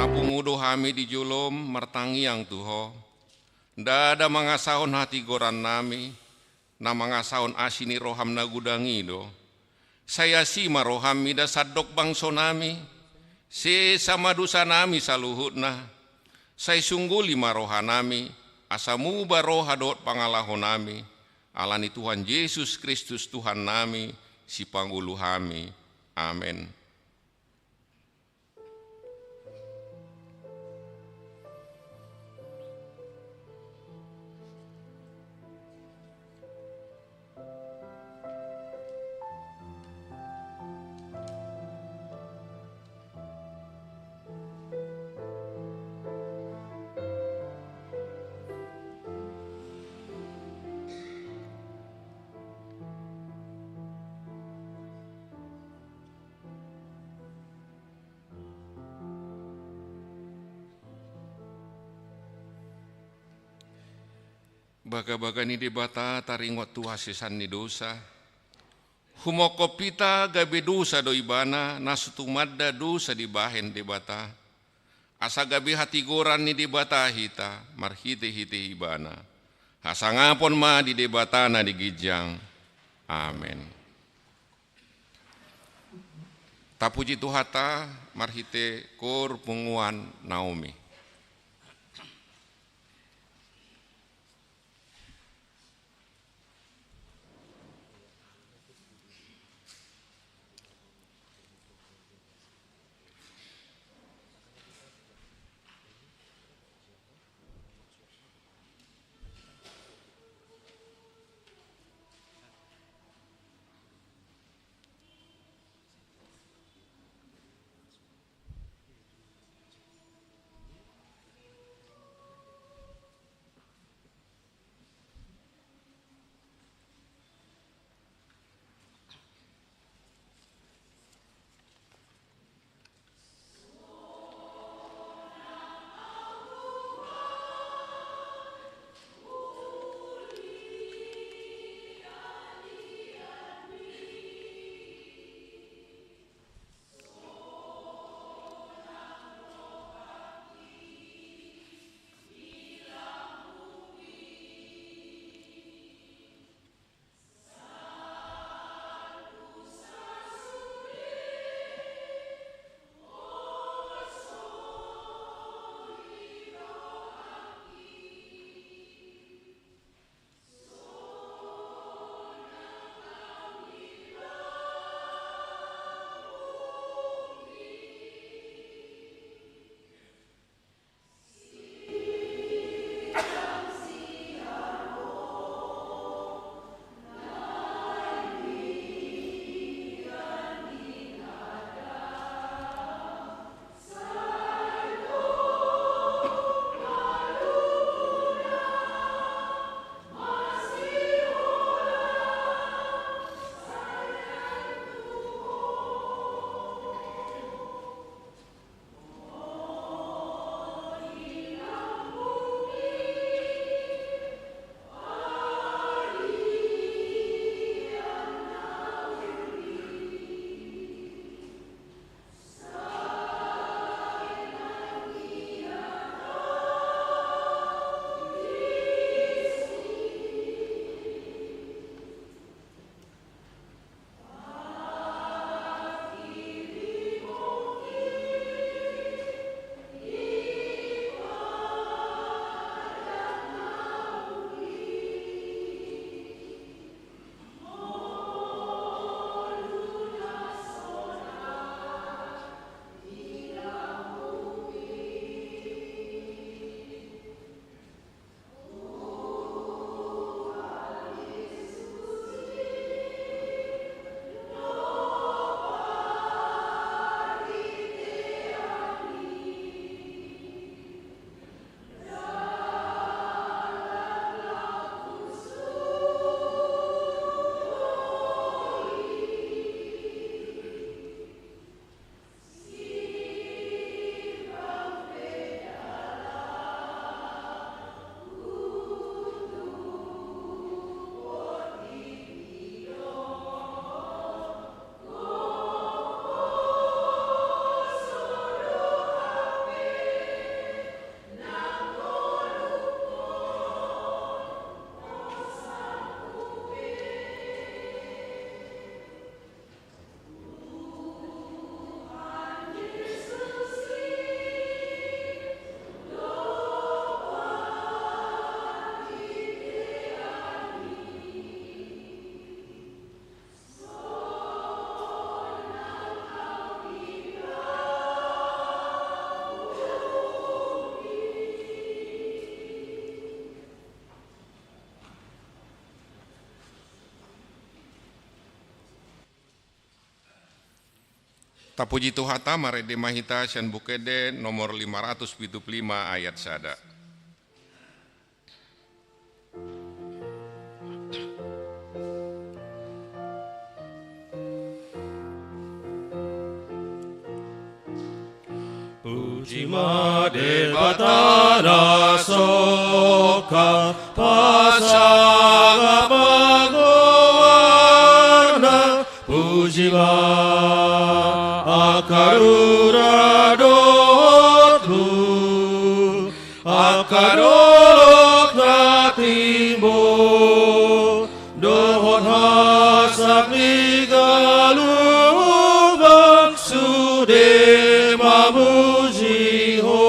Napungudo hami di julom mertangi yang tuho. Dada mangasahon hati goran nami, na mangasahon asini roham na gudangi do. Saya si maroham mida sadok bangso nami, se sama dosa nami saluhutna. Saya sungguli maroha nami, asamu baroha dot pangalaho nami. Alani Tuhan Yesus Kristus Tuhan nami, si panggulu hami. Amin. Baga-baga ni debata taringot tuha sesan ni dosa. Humokopita gabe dosa do ibana nasutumadda dosa di bahen debata. Asa gabe hati goran ni debata hita marhite-hite ibana. Hasangapon ma di debatana di gijang. Amin. Tapuji tuhata marhite kor punguan Naomi. Tapuji Tuhata marede mahita sian bukede nomor 575 ayat sada. Puji Madhevatana Soka Pasanga Bhagawana Puji Akarura Dotu Akarolok Natimbo Dohon Hasak Nigalubang Sude Mamujiho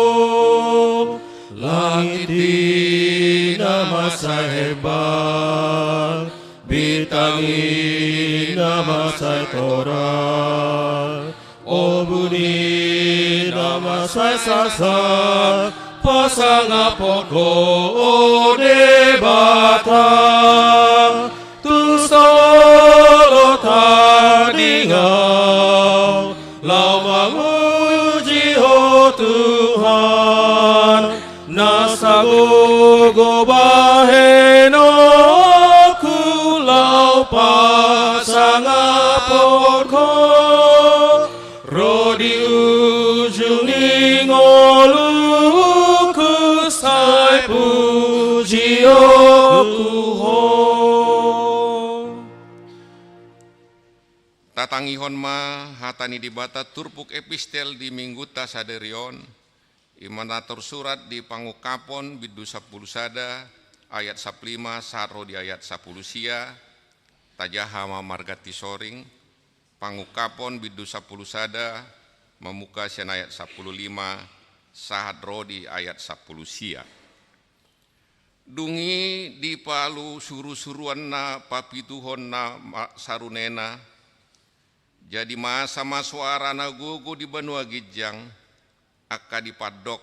Langit di nama saya hebat Bintang di nama saya Torah O budi nama saya sasa Pasang poko o debata Tu solo tadingau Lau memuji oh Tuhan Nasagogo baheno Kulau pasang poko Rodi ujung ningolu Kusai puji oh Tuhan Tatangihon ma hatani dibata turpuk epistel di mingguta saderion imanatur surat di pangukapon bidu 10 sada ayat 15 saro di ayat 10 sia tajahama margati soring pangukapon bidu 10 sada memuka sian ayat 15 sahat rodi ayat 10 sia dungi di palu suru-suruan na papituhon na sarunena jadi masa maswara na gugu di benua gijang aka dipadok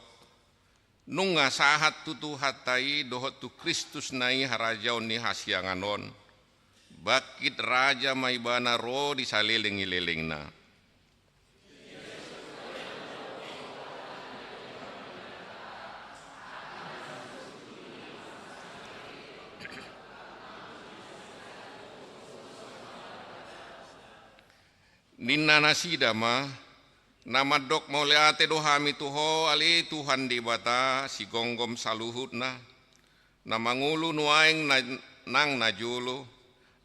nunga sahat tutu hatai dohot tu Kristus nai harajaun ni hasyanganon bakit raja maibana ro di salelengi-lelengna Ninna nasida ma nama dok mauleate dohami tuho ali Tuhan di bata si gonggom saluhutna nama ngulu nuaing nang najulu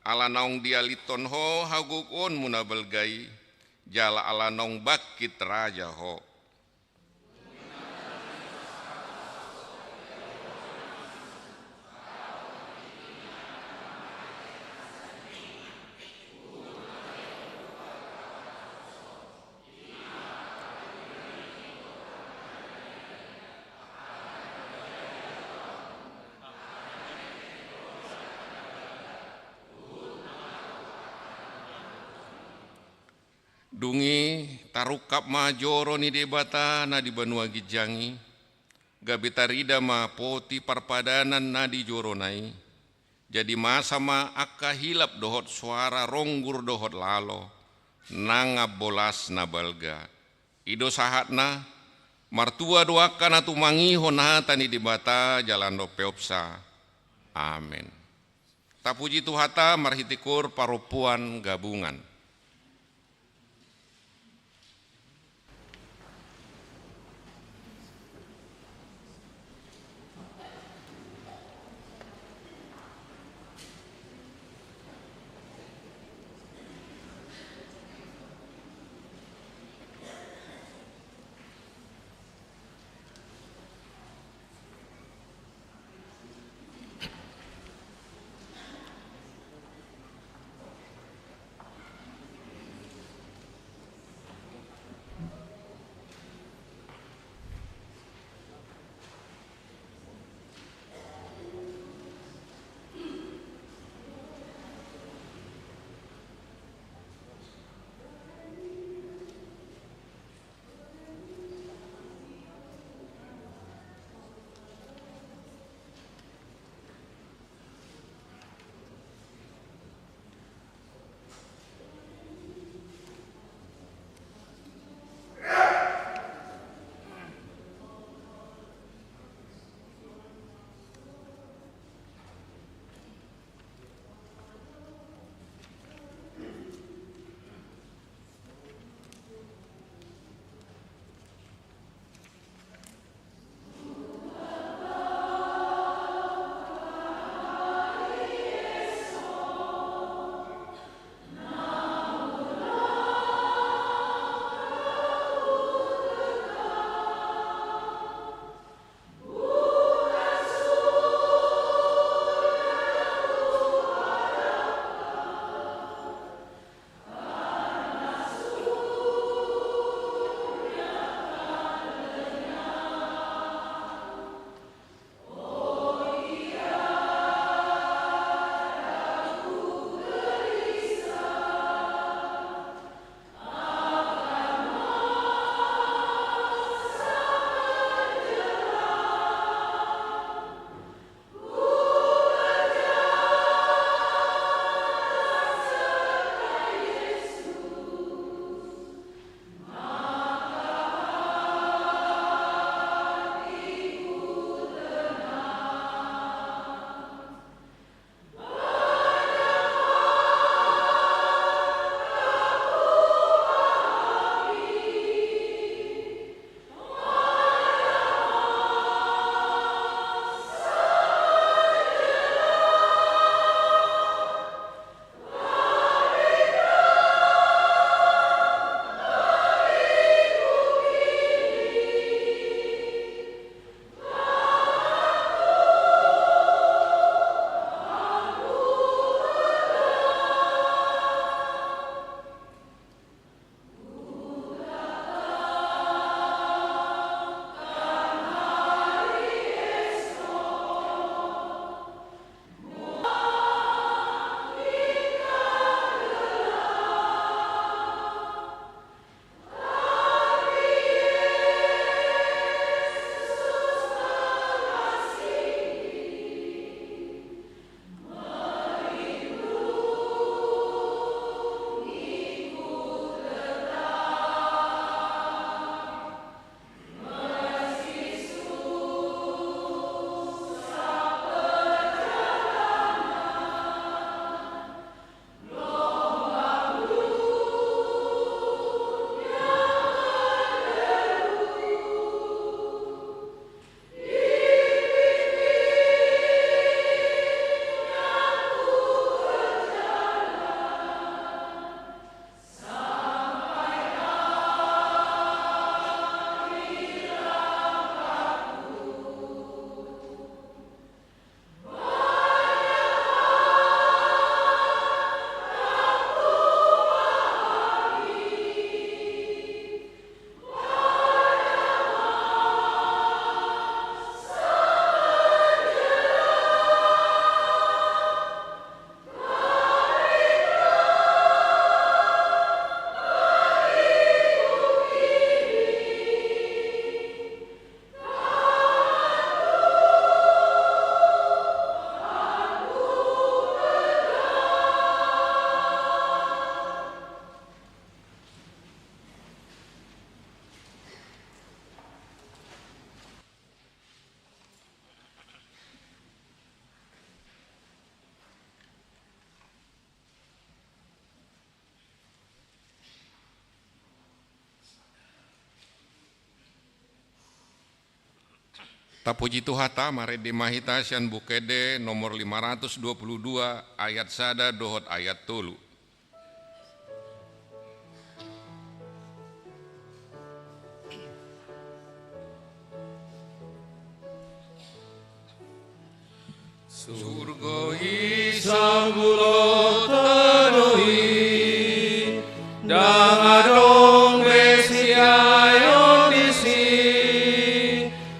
ala naung dialiton ho hagukun munabelgai jala ala naung bakit raja ho dungi tarukap majoro ni debata na di benua gijangi gabitarida ma poti parpadanan na di joronai jadi masa ma akka hilap dohot suara ronggur dohot lalo nanga bolas na balga ido sahatna martua doakan atu mangihon hatani debata jalan do peopsa amin tapuji Tuhata marhitikur paropuan gabungan. Tapuji Tuhata mare di mahitasian bukede nomor 522 ayat sada dohot ayat tolu. Surgoi Sambulo tanoi dangadong besiayon disi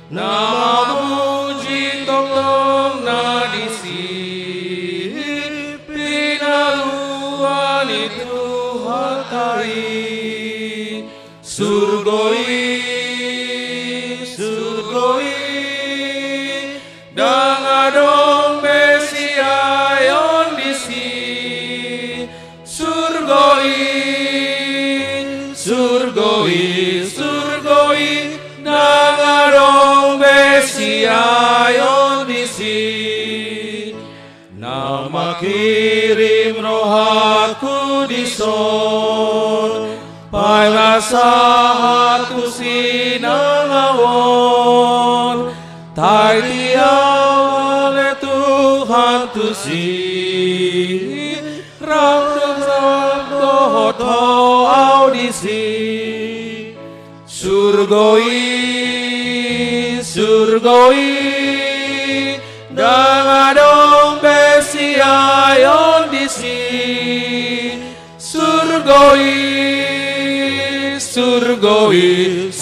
nama puji tong na disi pinaluan itu hatai surgoi dangadong besiayon disi surgoi dangadong besiayon disi nama kirim rohaku dison pangasahaku sinangawon tai tiang oleh Tuhan tusi dohot audisi surgoi dangadong besiayon disi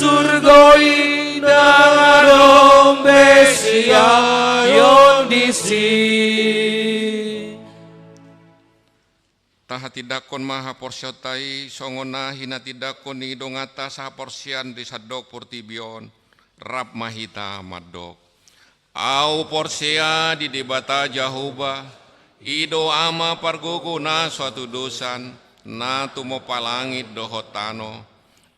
surgoi dangadong besiayon disi. Taha tidakon maha porsyotai songona hina tidakon ni dongata saha porsian di sadok purtibion rap mahita madok. Au porsia di debata jahuba ido ama pargogo na suatu dosan na tumo palangit dohotano.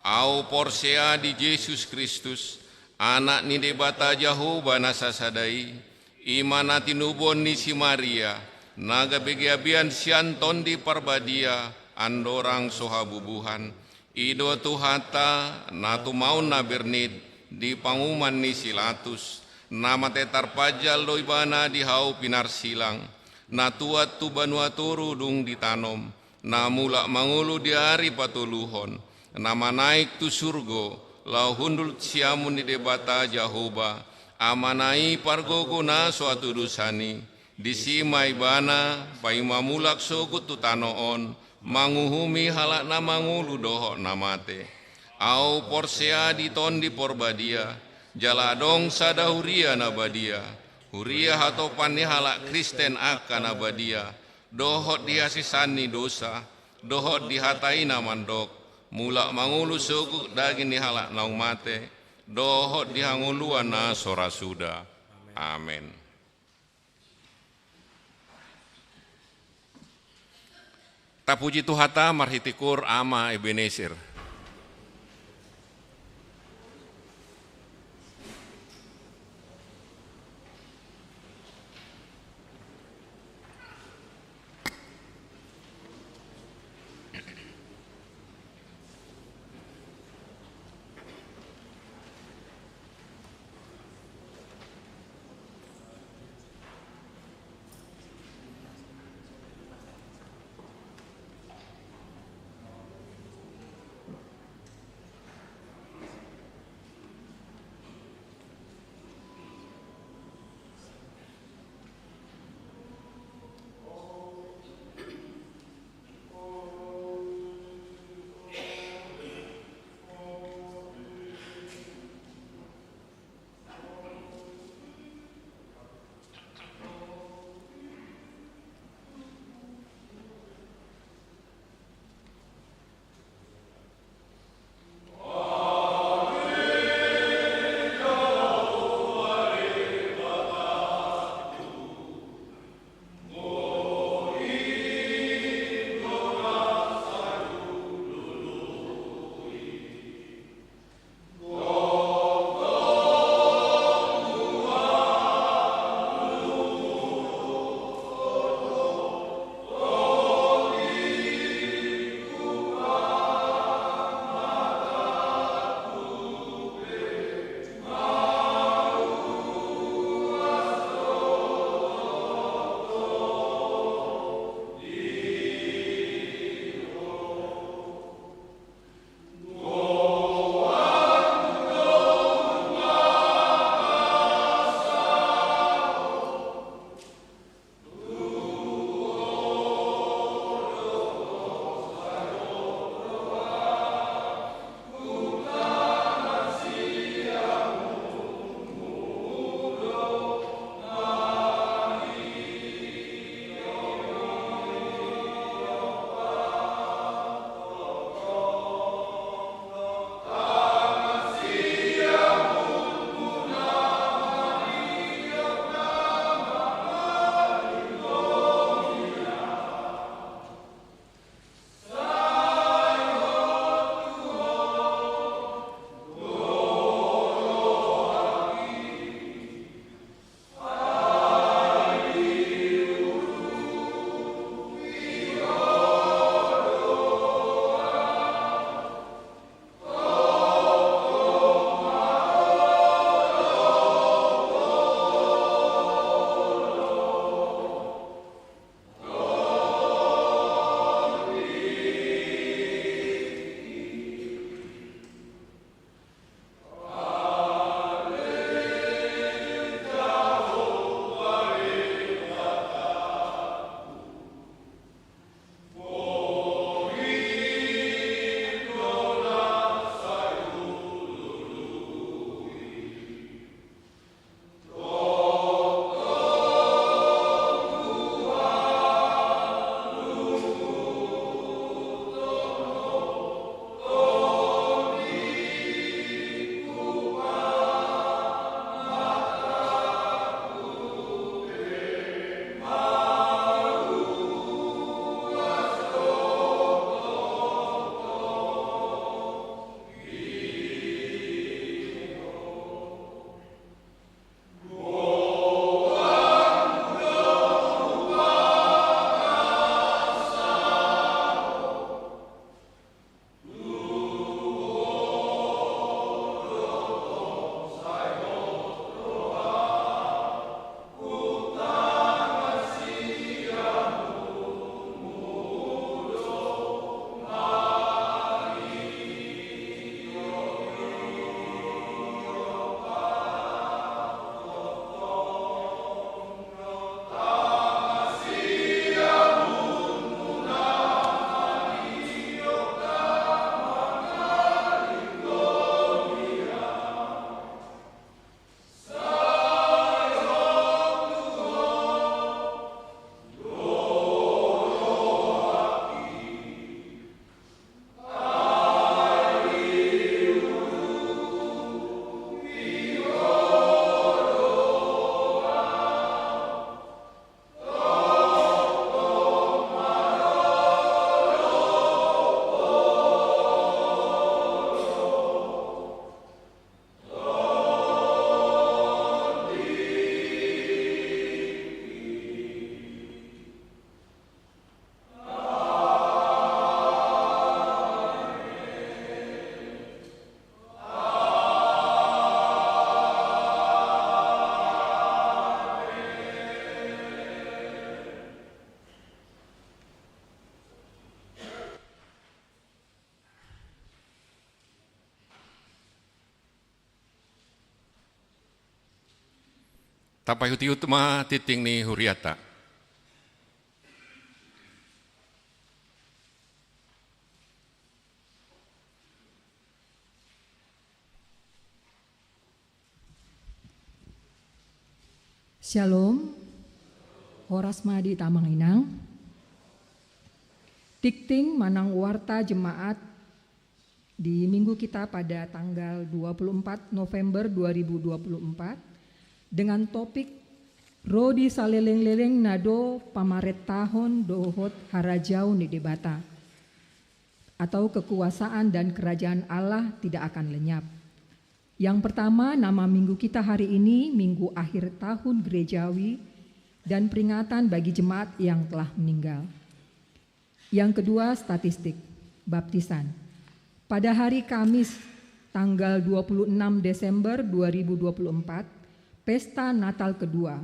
Au porsia di Yesus Kristus anak ni debata jahuba nasasadai imana tinubon ni si Maria naga begiabian sianton di parbadia andorang sohabubuhan ido tuhata natu maun na bernid di panguman ni silatus nama tetar pajal doibana di hau pinar silang natuat tu banua turu dung ditanom namula mangulu di hari patuluhon nama naik tu surgo lau hundul siamun di debata jahoba amanai pargogo na suatu dusani disimai bana paimamulak sogut tutanoon manguhumi halak na mangulu dohok namate au porsea diton di porbadia jaladong sada huria nabadia huria hatopan ni halak Kristen akan nabadia dohok diasisani dosa dohok dihatai namandok mulak mangulu sogut daging ni halak naung mate dohok dihanguluan na sorasuda amin. Tapuji Tuhata marhitikur ama Ebenezer. Tapai huti utma titing ni huriata. Shalom, Horas Madi Tamang Inang. Tikting manang warta jemaat di minggu kita pada tanggal 24 November 2024 dengan topik Rodi saleleng-leleng nado pamaret tahun dohot harajau ni debata atau kekuasaan dan kerajaan Allah tidak akan lenyap. Yang pertama, nama minggu kita hari ini minggu akhir tahun gerejawi dan peringatan bagi jemaat yang telah meninggal. Yang kedua, statistik baptisan. Pada hari Kamis tanggal 26 Desember 2024, Pesta Natal kedua,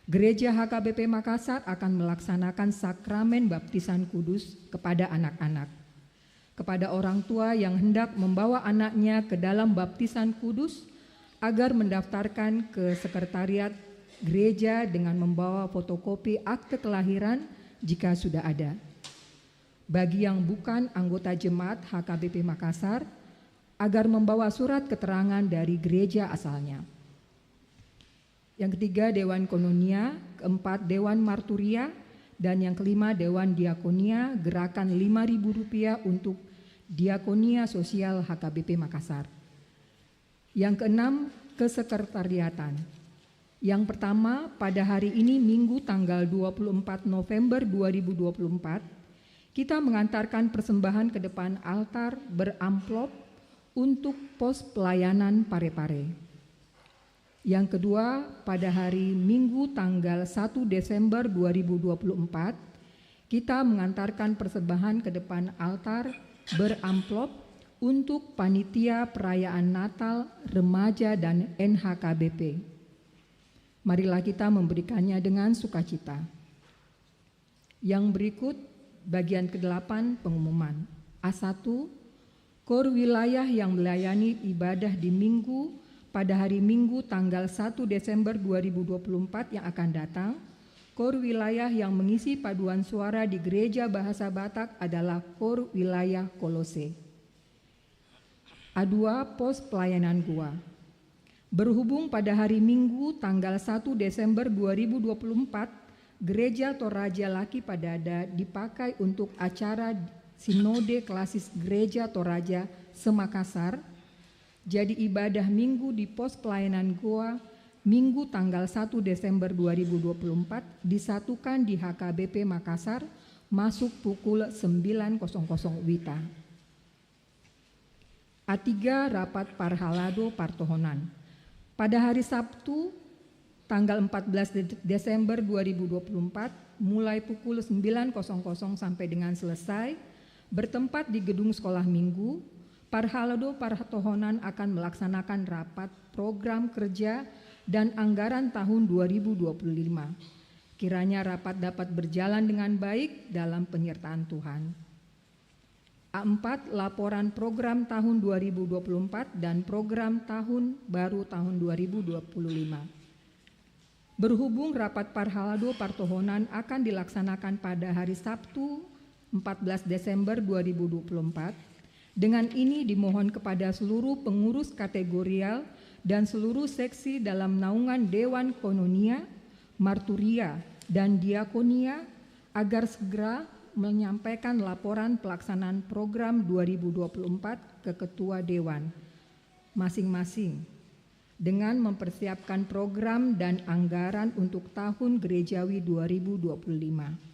Gereja HKBP Makassar akan melaksanakan sakramen baptisan kudus kepada anak-anak. Kepada orang tua yang hendak membawa anaknya ke dalam baptisan kudus agar mendaftarkan ke sekretariat gereja dengan membawa fotokopi akte kelahiran jika sudah ada. Bagi yang bukan anggota jemaat HKBP Makassar, agar membawa surat keterangan dari gereja asalnya. Yang ketiga, Dewan Kononia, keempat, Dewan Marturia, dan yang kelima, Dewan Diakonia, gerakan Rp5.000 untuk Diakonia Sosial HKBP Makassar. Yang keenam, kesekretariatan. Yang pertama, pada hari ini Minggu tanggal 24 November 2024, kita mengantarkan persembahan ke depan altar beramplop untuk pos pelayanan Pare-Pare. Yang kedua, pada hari Minggu tanggal 1 Desember 2024, kita mengantarkan persembahan ke depan altar beramplop untuk panitia perayaan Natal, remaja dan NHKBP. Marilah kita memberikannya dengan sukacita. Yang berikut bagian ke-8 pengumuman. A1, KOR wilayah yang melayani ibadah di Minggu pada hari Minggu tanggal 1 Desember 2024 yang akan datang, KOR wilayah yang mengisi paduan suara di Gereja Bahasa Batak adalah KOR wilayah Kolose. A2, pos pelayanan gua. Berhubung pada hari Minggu tanggal 1 Desember 2024, Gereja Toraja Laki Padada dipakai untuk acara Sinode Klasis Gereja Toraja Semakassar. Jadi ibadah minggu di pos pelayanan Goa Minggu tanggal 1 Desember 2024 disatukan di HKBP Makassar masuk pukul 9.00 WITA. A3, rapat Parhalado Partohonan. Pada hari Sabtu tanggal 14 Desember 2024 mulai pukul 9.00 sampai dengan selesai bertempat di gedung sekolah minggu. Parhalado Partohonan akan melaksanakan rapat program kerja dan anggaran tahun 2025. Kiranya rapat dapat berjalan dengan baik dalam penyertaan Tuhan. A4, laporan program tahun 2024 dan program tahun baru tahun 2025. Berhubung rapat Parhalado Partohonan akan dilaksanakan pada hari Sabtu 14 Desember 2024, dengan ini dimohon kepada seluruh pengurus kategorial dan seluruh seksi dalam naungan Dewan Kononia, Marturia, dan Diakonia agar segera menyampaikan laporan pelaksanaan program 2024 ke Ketua Dewan masing-masing dengan mempersiapkan program dan anggaran untuk tahun gerejawi 2025.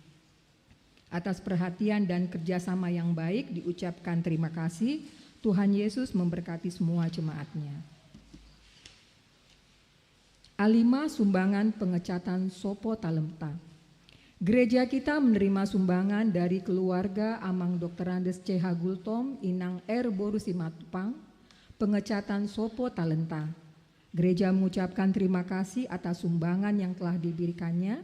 Atas perhatian dan kerjasama yang baik diucapkan terima kasih. Tuhan Yesus memberkati semua jemaatnya. A5, sumbangan pengecatan Sopo Talemta. Gereja kita menerima sumbangan dari keluarga Amang Dr. Andes C.H. Gultom, Inang R. Boru Simatupang, pengecatan Sopo Talenta. Gereja mengucapkan terima kasih atas sumbangan yang telah diberikannya.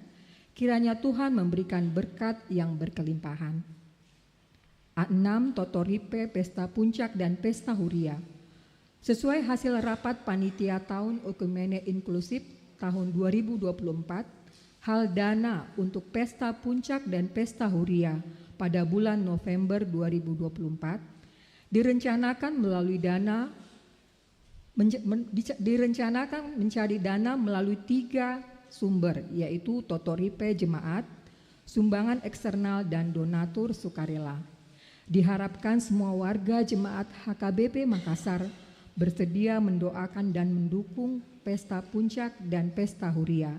Kiranya Tuhan memberikan berkat yang berkelimpahan. A6, Totoripe, Pesta Puncak dan Pesta Huria. Sesuai hasil rapat panitia tahun Okumene Inklusif tahun 2024 hal dana untuk pesta puncak dan pesta huria pada bulan November 2024 direncanakan mencari dana melalui 3 sumber, yaitu Totoripe Jemaat, sumbangan eksternal, dan donatur sukarela. Diharapkan semua warga Jemaat HKBP Makassar bersedia mendoakan dan mendukung pesta puncak dan pesta huria.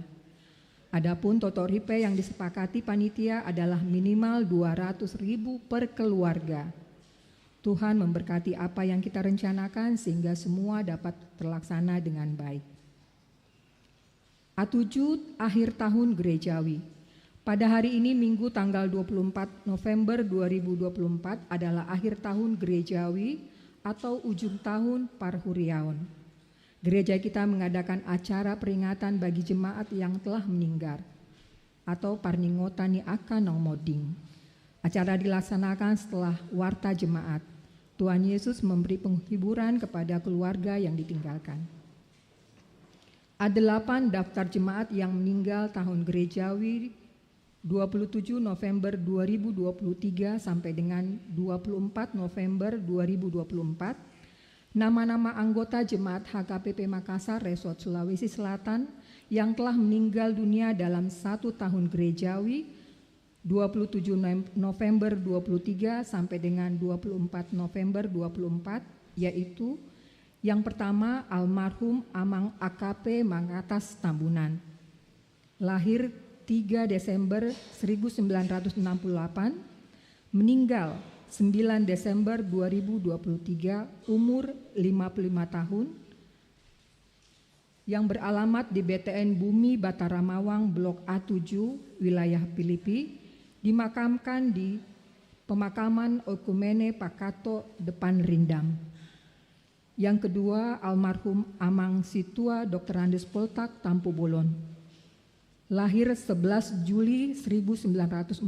Adapun Totoripe yang disepakati panitia adalah minimal 200.000 per keluarga. Tuhan memberkati apa yang kita rencanakan sehingga semua dapat terlaksana dengan baik. A7 akhir tahun gerejawi. Pada hari ini Minggu tanggal 24 November 2024 adalah akhir tahun gerejawi atau ujung tahun Parhuriaon. Gereja kita mengadakan acara peringatan bagi jemaat yang telah meninggal atau Parningotani Akan Nomoding. Acara dilaksanakan setelah warta jemaat. Tuhan Yesus memberi penghiburan kepada keluarga yang ditinggalkan. A8 daftar jemaat yang meninggal tahun gerejawi 27 November 2023 sampai dengan 24 November 2024. Nama-nama anggota Jemaat HKBP Makassar Resort Sulawesi Selatan yang telah meninggal dunia dalam 1 tahun gerejawi 27 November 23 sampai dengan 24 November 24, yaitu yang pertama almarhum Amang AKP Mangatas Tambunan, lahir 3 Desember 1968, meninggal 9 Desember 2023, umur 55 tahun, yang beralamat di BTN Bumi Batara Mawang Blok A7, wilayah Filipi, dimakamkan di pemakaman Okumene Pakato depan Rindam. Yang kedua, almarhum Amang Situa Dr. Andes Poltak Tampu Bolon, lahir 11 Juli 1948,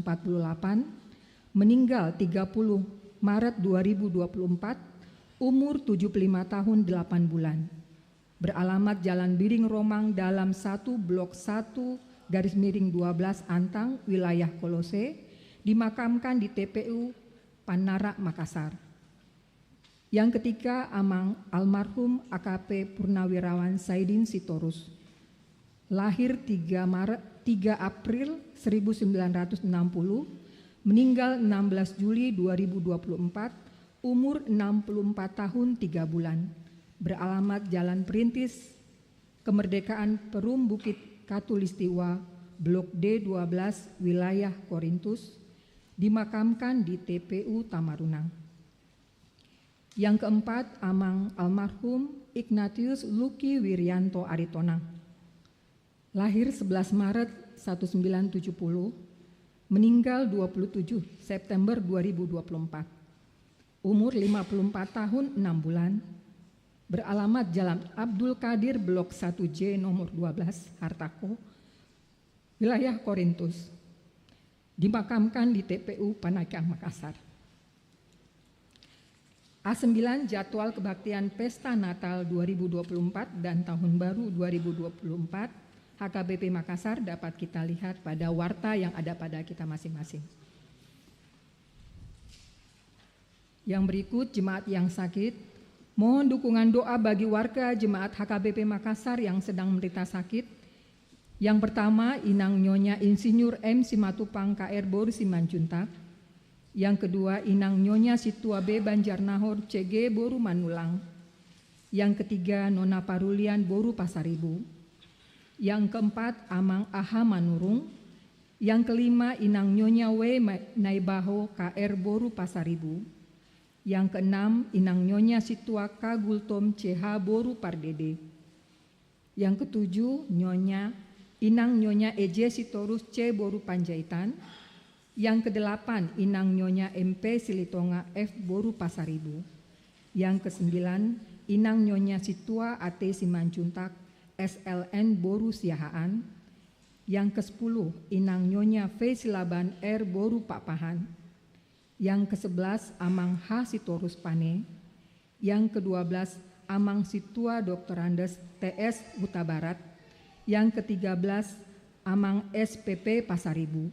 meninggal 30 Maret 2024, umur 75 tahun 8 bulan. Beralamat Jalan Biring Romang dalam 1 Blok 1/12 Antang, wilayah Kolose, dimakamkan di TPU Panara, Makassar. Yang ketiga, almarhum AKP Purnawirawan Saidin Sitorus, lahir 3 April 1960, meninggal 16 Juli 2024, umur 64 tahun 3 bulan. Beralamat Jalan Perintis Kemerdekaan Perum Bukit Katulistiwa, Blok D12, wilayah Korintus, dimakamkan di TPU Tamarunang. Yang keempat, almarhum Ignatius Luki Wiryanto Aritonang, lahir 11 Maret 1970, meninggal 27 September 2024, umur 54 tahun 6 bulan, beralamat Jalan Abdul Qadir Blok 1J nomor 12 Hartako, wilayah Korintus, dimakamkan di TPU Panakang, Makassar. A9 jadwal kebaktian Pesta Natal 2024 dan Tahun Baru 2024 HKBP Makassar dapat kita lihat pada warta yang ada pada kita masing-masing. Yang berikut jemaat yang sakit. Mohon dukungan doa bagi warga Jemaat HKBP Makassar yang sedang menderita sakit. Yang pertama, Inang Nyonya Insinyur M. Simatupang KR Boru Simanjuntak. Yang kedua, Inang Nyonya Situa B. Banjarnahor CG Boru Manulang. Yang ketiga, Nona Parulian Boru Pasaribu. Yang keempat, Amang Aha Manurung. Yang kelima, Inang Nyonya W. Naibaho KR Boru Pasaribu. Yang keenam, Inang Nyonya Situa K. Gultom CH Boru Pardede. Yang ketujuh, Inang Nyonya EJ Sitorus C. Boru Panjaitan. Yang kedelapan, Inang Nyonya MP Silitonga F. Boru Pasaribu. Yang kesembilan, Inang Nyonya Situa AT Simanjuntak SLN Boru Siahaan. Yang ke-10, Inang Nyonya V. Silaban R. Boru Papahan. Yang ke-11, Amang H. Sitorus Pane. Yang ke-12, Amang Situa Dr. Andes TS Huta Barat. Yang ke-13 Amang SPP Pasaribu.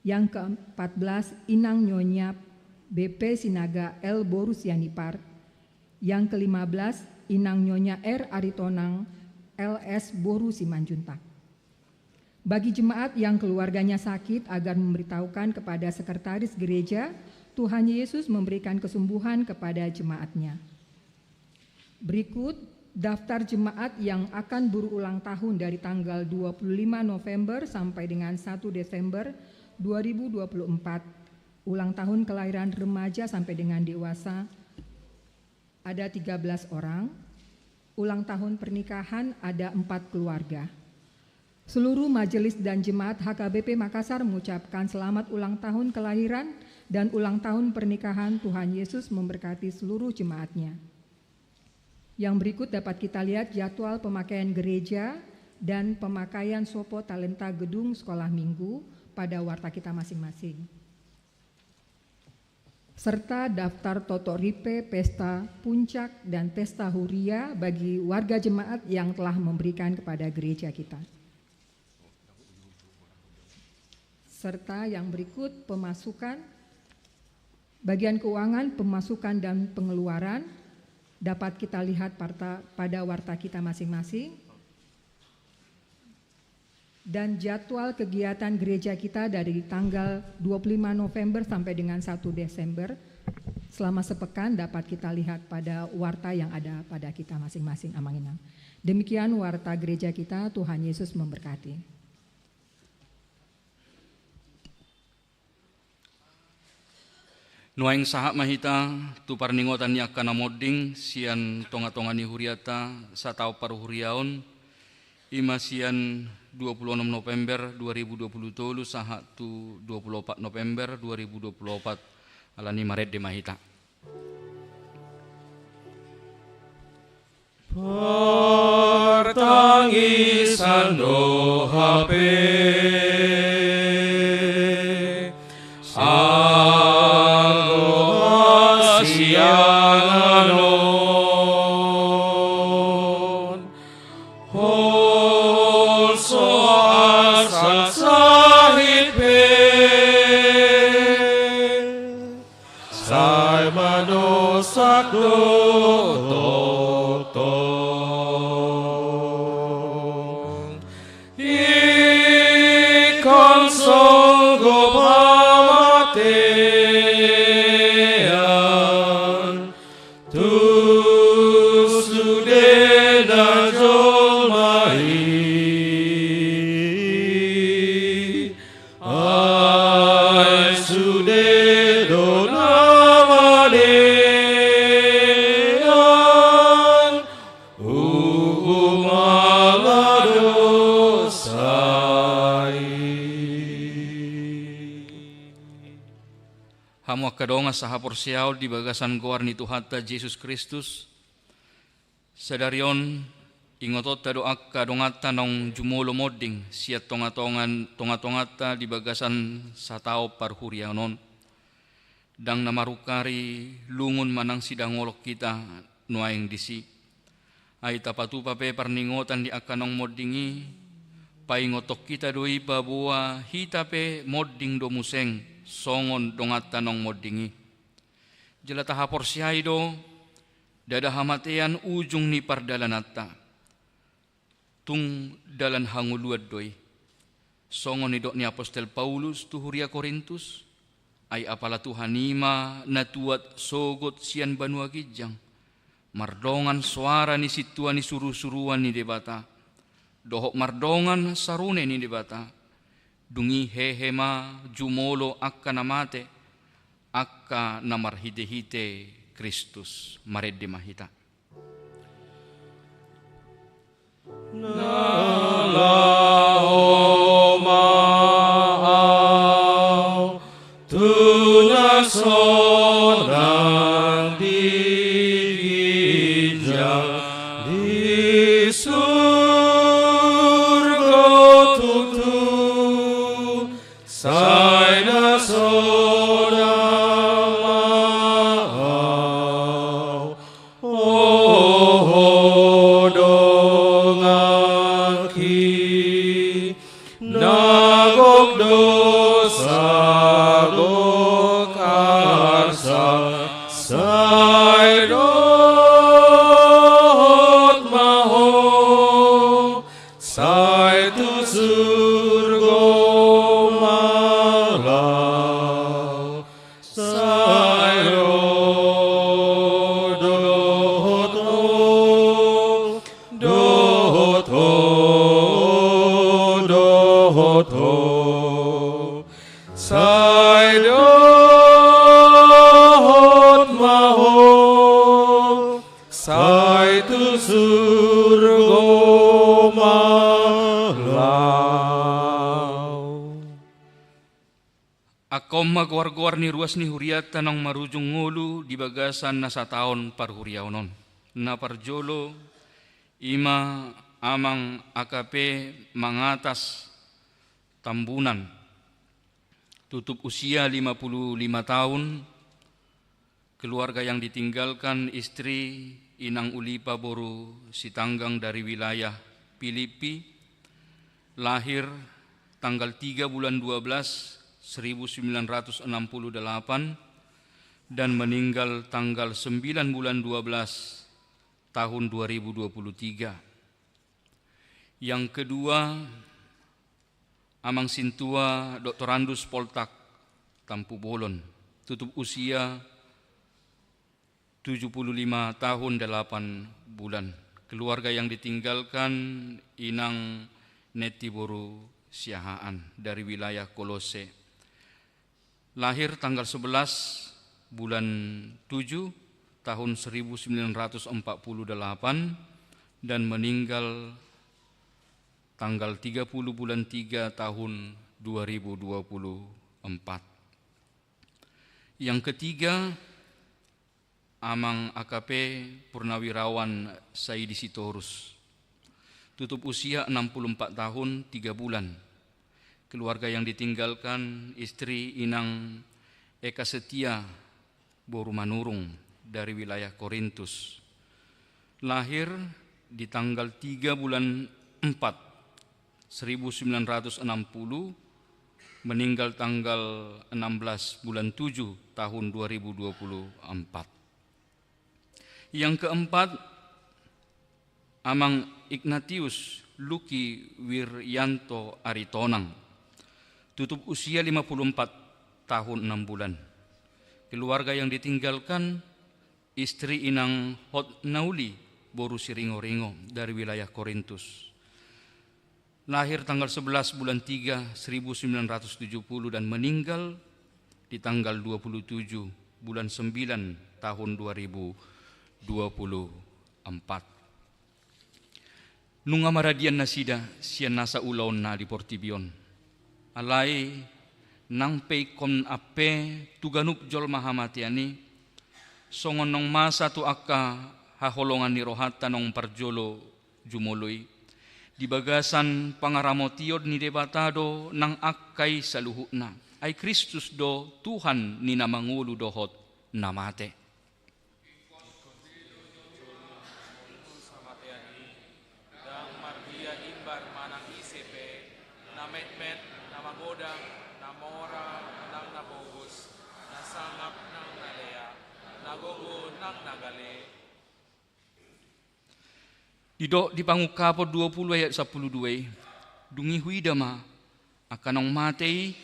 Yang ke-14 Inang Nyonya BP Sinaga L Borus Yanipar. Yang ke-15 Inang Nyonya R Aritonang LS Boru Simanjuntak. Bagi jemaat yang keluarganya sakit agar memberitahukan kepada sekretaris gereja, Tuhan Yesus memberikan kesembuhan kepada jemaatnya. Berikut daftar jemaat yang akan berulang tahun dari tanggal 25 November sampai dengan 1 Desember 2024. Ulang tahun kelahiran remaja sampai dengan dewasa ada 13 orang. Ulang tahun pernikahan ada 4 keluarga. Seluruh majelis dan jemaat HKBP Makassar mengucapkan selamat ulang tahun kelahiran dan ulang tahun pernikahan. Tuhan Yesus memberkati seluruh jemaatnya. Yang berikut dapat kita lihat jadwal pemakaian gereja dan pemakaian sopo talenta gedung sekolah minggu pada warta kita masing-masing. Serta daftar Toto Ripe, Pesta Puncak, dan Pesta Huria bagi warga jemaat yang telah memberikan kepada gereja kita. Serta yang berikut pemasukan, bagian keuangan, pemasukan dan pengeluaran dapat kita lihat pada warta kita masing-masing. Dan jadwal kegiatan gereja kita dari tanggal 25 November sampai dengan 1 Desember selama sepekan dapat kita lihat pada warta yang ada pada kita masing-masing Amanginang. Demikian warta gereja kita, Tuhan Yesus memberkati. Nuaing sahak mahita tu parningotan ni akan namoding sian tonga-tonga ni huriata satau paru huriaon ima sian 26 November 2020 sahak tu 24 November 2024 alani maret de mahita. Pertangisan doa kadonga saha porsiao di bagasan goar ni Tuhata Yesus Kristus sadarion ingotot tado akka dongata nong jumolo modding siat tonga-tongata di bagasan satao parhurianon dang namarukari lungun manang sidang ngolok kita nuaing disi ai tapatu pape parningotan di akka nong moddingi paingotok kita doi babua hitape modding do museng songon dongat tanong moddingi jelata hapor siaido dada hamatean ujung ni pardalanata tung dalan hanguluad doi songon ni dok ni Apostel Paulus tu huria Korintus ay apala Tuhanima natuat sogot sian banua gijang mardongan suara ni situan ni suru-suruan ni debata dohok mardongan sarune ni debata dungi hehema jumolo akka namate akka namarhite-hite Kristus maredde mahita. Nalahomao tunasonang digijang di surga tutu say nasonang mahal surga malau sayo doto sai dot maho sai tu surga malau. Ako magwargwar ni ruas ni huriatan ng marujung ngulu di bagasan na sa taon parhuriaonon. Na parjolo ima amang AKP mangatas tambunan. Tutup usia 55 tahun, keluarga yang ditinggalkan istri Inang Ulipa Boru Sitanggang dari wilayah Pilipi, lahir tanggal 3 bulan 12 1968 dan meninggal tanggal 9 bulan 12 tahun 2023. Yang kedua, Amang Sintua Doktorandus Poltak Tampu Bolon, tutup usia 75 tahun 8 bulan. Keluarga yang ditinggalkan Inang Neti Boru Siahaan dari wilayah Kolose. Lahir tanggal 11 bulan 7 tahun 1948 dan meninggal tanggal 30 bulan 3 tahun 2024. Yang ketiga, Amang AKP Purnawirawan Saidi Sitorus, tutup usia 64 tahun 3 bulan. Keluarga yang ditinggalkan istri Inang Eka Setia Boru Manurung dari wilayah Korintus. Lahir di tanggal 3 bulan 4 1960, meninggal tanggal 16 bulan 7 tahun 2024. Yang keempat, Amang Ignatius Luki Wiryanto Aritonang, tutup usia 54 tahun 6 bulan. Keluarga yang ditinggalkan istri Inang Hotnauli Boru Siringo-ringo dari wilayah Korintus. Lahir tanggal 11 bulan 3 1970 dan meninggal di tanggal 27 bulan 9 tahun 2024. Nunga maradian nasida siya nasa ulaon na di Portibion. Alay nang peikon ape tuganup jol mahamatiani songon nong masa tu akka haholongan ni rohata nong parjolo jumoloy. Di bagasan pangaramotiod ni debatado ng akkay sa luhuna ay Kristus do Tuhan ni namangulo dohot namate. Dang mardia imbar manang isipe na metmet na magodang na mora nang nabogus na sangap ng nalea nagogo ng nagale. Di pangukapo 20 ayat 12, dungi huidama akanong matay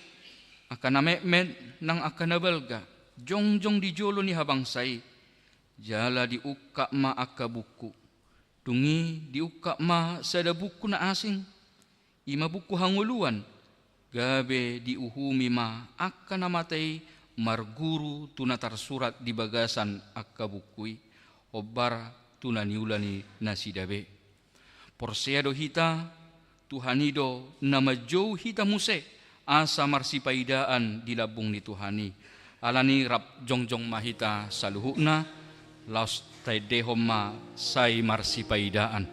akanamekmet nang akanabalga jongjong di jolo ni habangsay jala di ukka ma akabuku dungi di ukka ma sada buku na asing ima buku hanguluan gabe di uhumi ma akanamatay marguru tunatar surat di bagasan akabukui obar tunaniulani nasidabe. Porseado hita Tuhanido nama jauh hita muse asa marsipaidaan di labung ni Tuhani. Alani rap jongjong mahita saluhuna laos taidehom ma say marsipaidaan.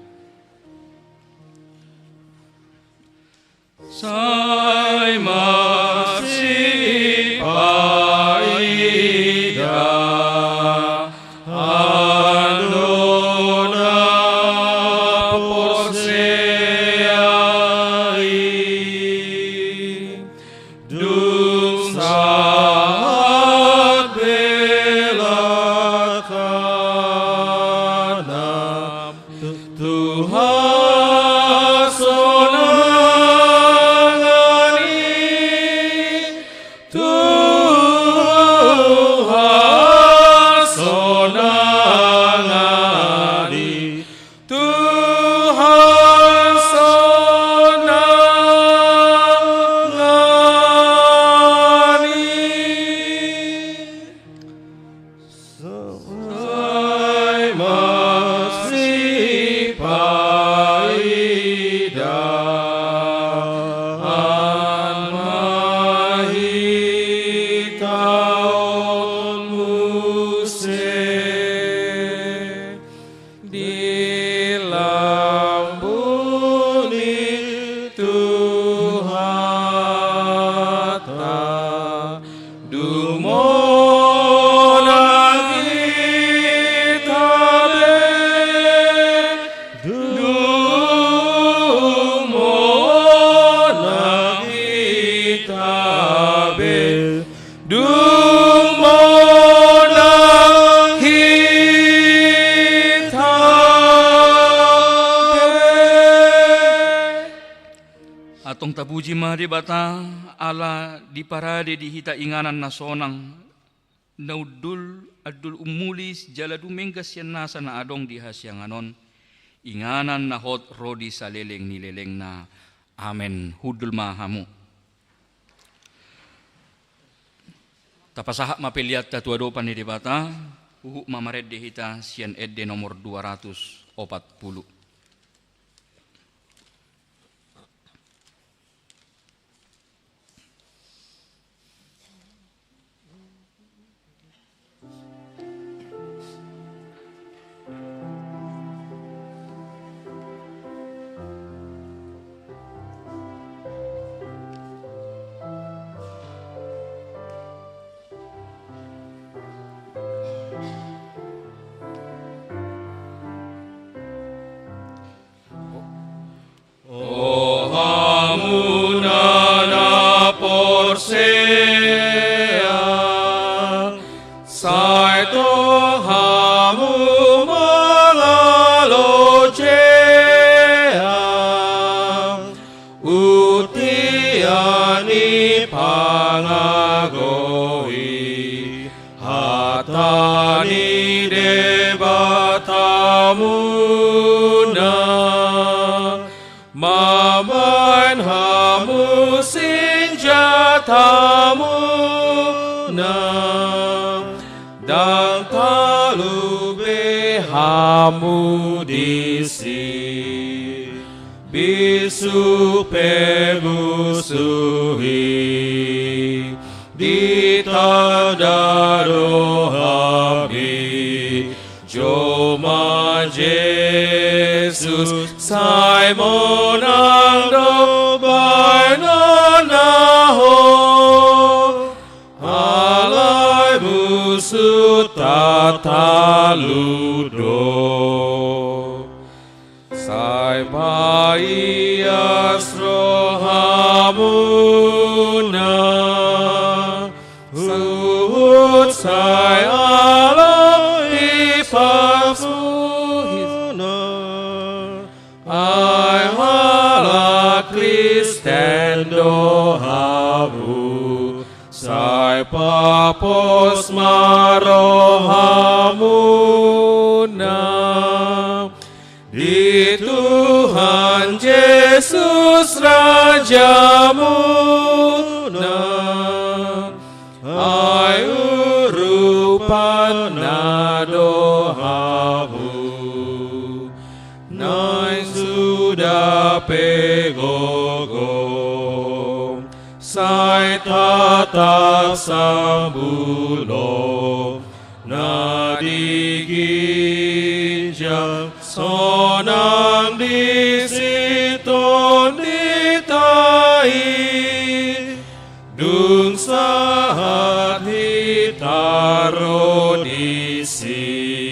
Say marsipaidaan. Tuhan sonam tong tapuji mari bata ala di parade di hita inganan nasonang naudul adul umulis jaladu menggas yan nasa na adong di hasyanganon inganan na hot rodi sa leleng ni leleng na amen hudul mahamu. Tapasahak mapiliat tatuado panidi bata uhu mamared di hita sian edde nomor 240. Bisu pegusuhi ditadaro habi Joma Jesus Simon ando bainanaho alai busu tataludo Sai paias rohamuna Hut sai ala ipasuna Ai hala Kristen dohamu Sai papos marohamuna Di Tuhan Yesus Rajamu ai urupan nadohamu nai sudah pegogo sai tatap sambulo nadiginjang sonang di situ ditai dung saat hitaro di si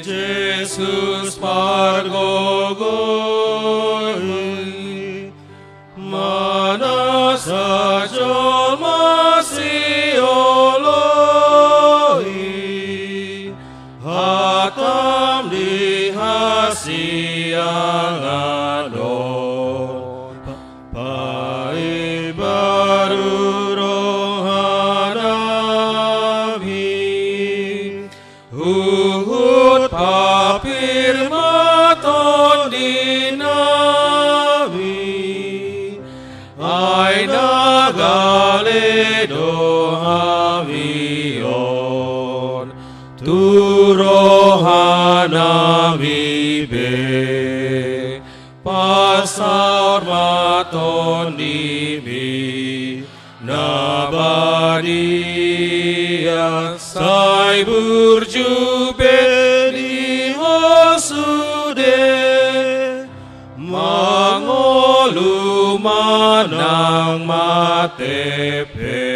Jesus pargogoi mana saja masih oloi hatam di hasiang adon pai Armaton dimi nabadia sai burjube di hosude mangolu manang matepe.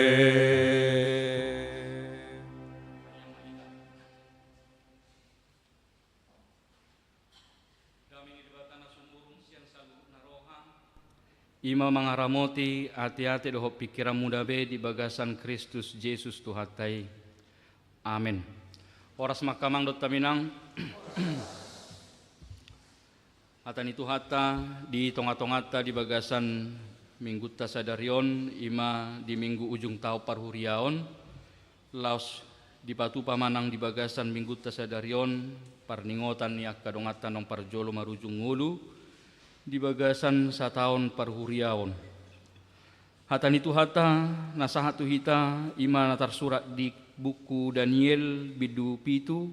Ima mangaramoti hati-hati doho pikiran muda be di bagasan Kristus Yesus Tuhatai. Amin. Oras makamang dot taminang. Hatan itu hata di tonga-tongata di bagasan minggu tasadarion ima di minggu ujung tau parhuriaon. Laos di patu pamanang di bagasan minggu tasadarion parningotan ni akadongatan nong parjolo marujung ngulu. Di bagasan satahun parhuriaon. Hatan itu hata nasahatu hita ima natar surat di buku Daniel bidu pitu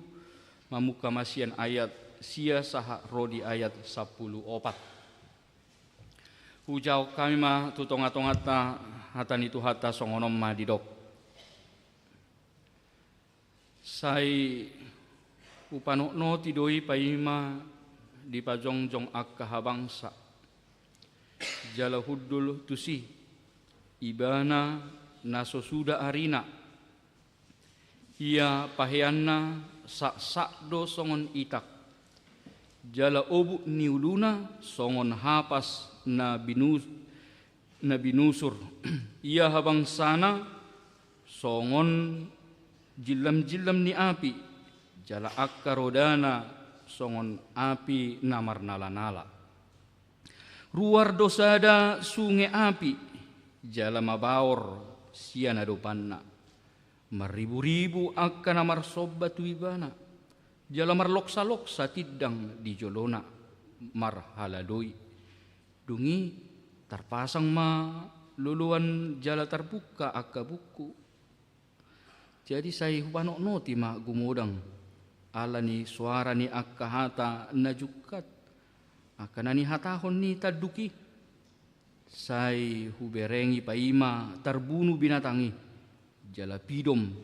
mamuka masian ayat sia saha rodi ayat 10:4. Hujau kami ma tutonga-tongata hatan itu hata songonom ma didok. Sai upanokno tidoi paima di pajongjong akka habangsa jala huddul tusi ibana nasosuda arina ia paheanna sak-sakdo songon itak jala obu niuluna songon hapas na binusur ia habangsana songon jilam-jilam ni api jala akka rodana songon api namar nala-nala. Ruar dosada sungai api jala mabaor siana dopanna. Maribu-ribu akka namar sobbatu ibana. Jala marloksa-loksa tidang di jolona mar haladoi. Dungi tarpasang ma luluan jala terbuka akka buku. Jadi saya hubanok noti ma gumodang. Ala ni suara ni akka hata najukat akana ni hatahon ni taduki sai huberengi paima terbunuh binatangi jala pidom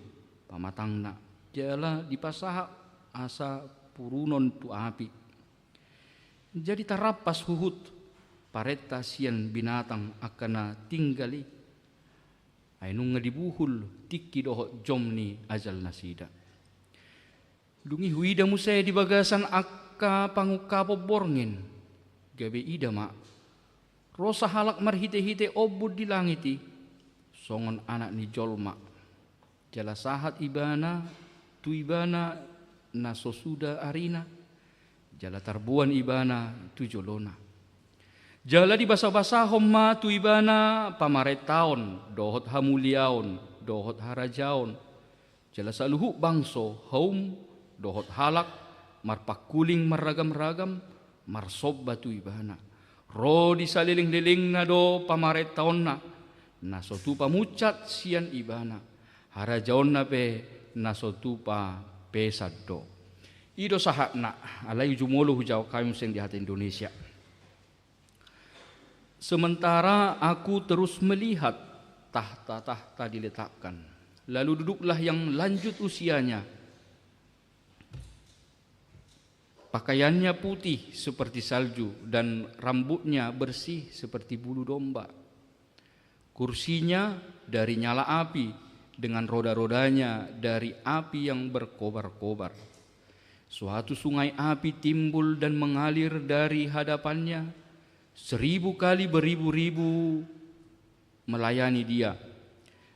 pamatangna jala dipasaha asa purunon tu api jadi tarapas huhut pareta sian binatang akana tinggali ainung ngadibuhul tiki doho jomni azal nasida dungi huida musaya di bagasan akka pangukapo borngin gabe ida ma rosa halak marhite-hite obud di langiti songon anak ni jolma jala sahat ibana tu ibana nasosuda arina jala tarbuan ibana tu jolona jala di basa-basa homma tu ibana pamaretaon dohot hamuliaon dohot harajaon jala saluhu bangso haum dohot halak marpakuling marragam-ragam marsob batu ibana ro di saliling-liling na do pamaretaon na nasotu pamucat sian ibana harajaon na pe nasotu pa pesad do ido sahat na alai jumolo hujau kami seng di hati Indonesia. Sementara aku terus melihat tahta-tahta diletakkan lalu duduklah yang lanjut usianya. Pakaiannya putih seperti salju dan rambutnya bersih seperti bulu domba. Kursinya dari nyala api dengan roda-rodanya dari api yang berkobar-kobar. Suatu sungai api timbul dan mengalir dari hadapannya. 1000 kali beribu-ribu melayani dia.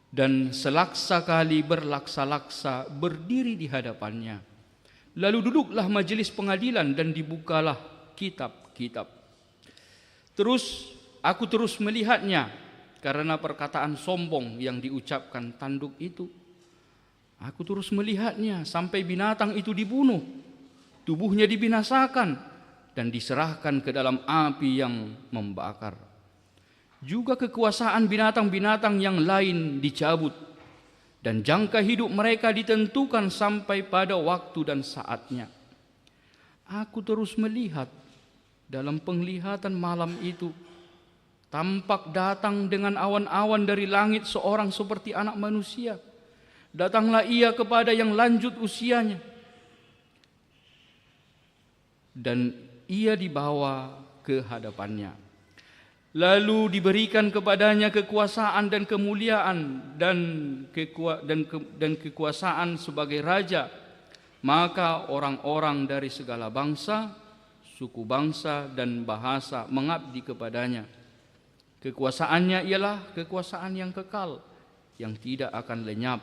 Dan selaksa kali berlaksa-laksa berdiri di hadapannya. Lalu duduklah majelis pengadilan dan dibukalah kitab-kitab. Terus aku terus melihatnya karena perkataan sombong yang diucapkan tanduk itu. Aku terus melihatnya sampai binatang itu dibunuh, tubuhnya dibinasakan dan diserahkan ke dalam api yang membakar. Juga kekuasaan binatang-binatang yang lain dicabut. Dan jangka hidup mereka ditentukan sampai pada waktu dan saatnya. Aku terus melihat dalam penglihatan malam itu, tampak datang dengan awan-awan dari langit seorang seperti anak manusia. Datanglah ia kepada yang lanjut usianya, dan ia dibawa ke hadapannya. Lalu diberikan kepadanya kekuasaan dan kemuliaan dan kekuasaan sebagai raja. Maka orang-orang dari segala bangsa, suku bangsa dan bahasa mengabdi kepadanya. Kekuasaannya ialah kekuasaan yang kekal, yang tidak akan lenyap,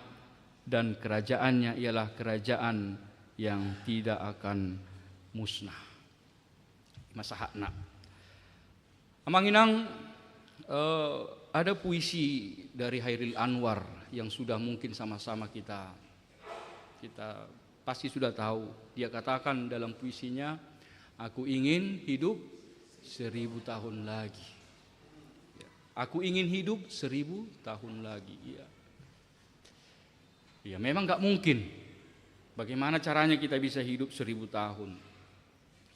dan kerajaannya ialah kerajaan yang tidak akan musnah. Masahakna. Amanginang, ada puisi dari Hairil Anwar yang sudah mungkin sama-sama kita pasti sudah tahu. Dia katakan dalam puisinya, aku ingin hidup 1000 tahun lagi. Aku ingin hidup 1000 tahun lagi. Ya, memang nggak mungkin. Bagaimana caranya kita bisa hidup 1000 tahun?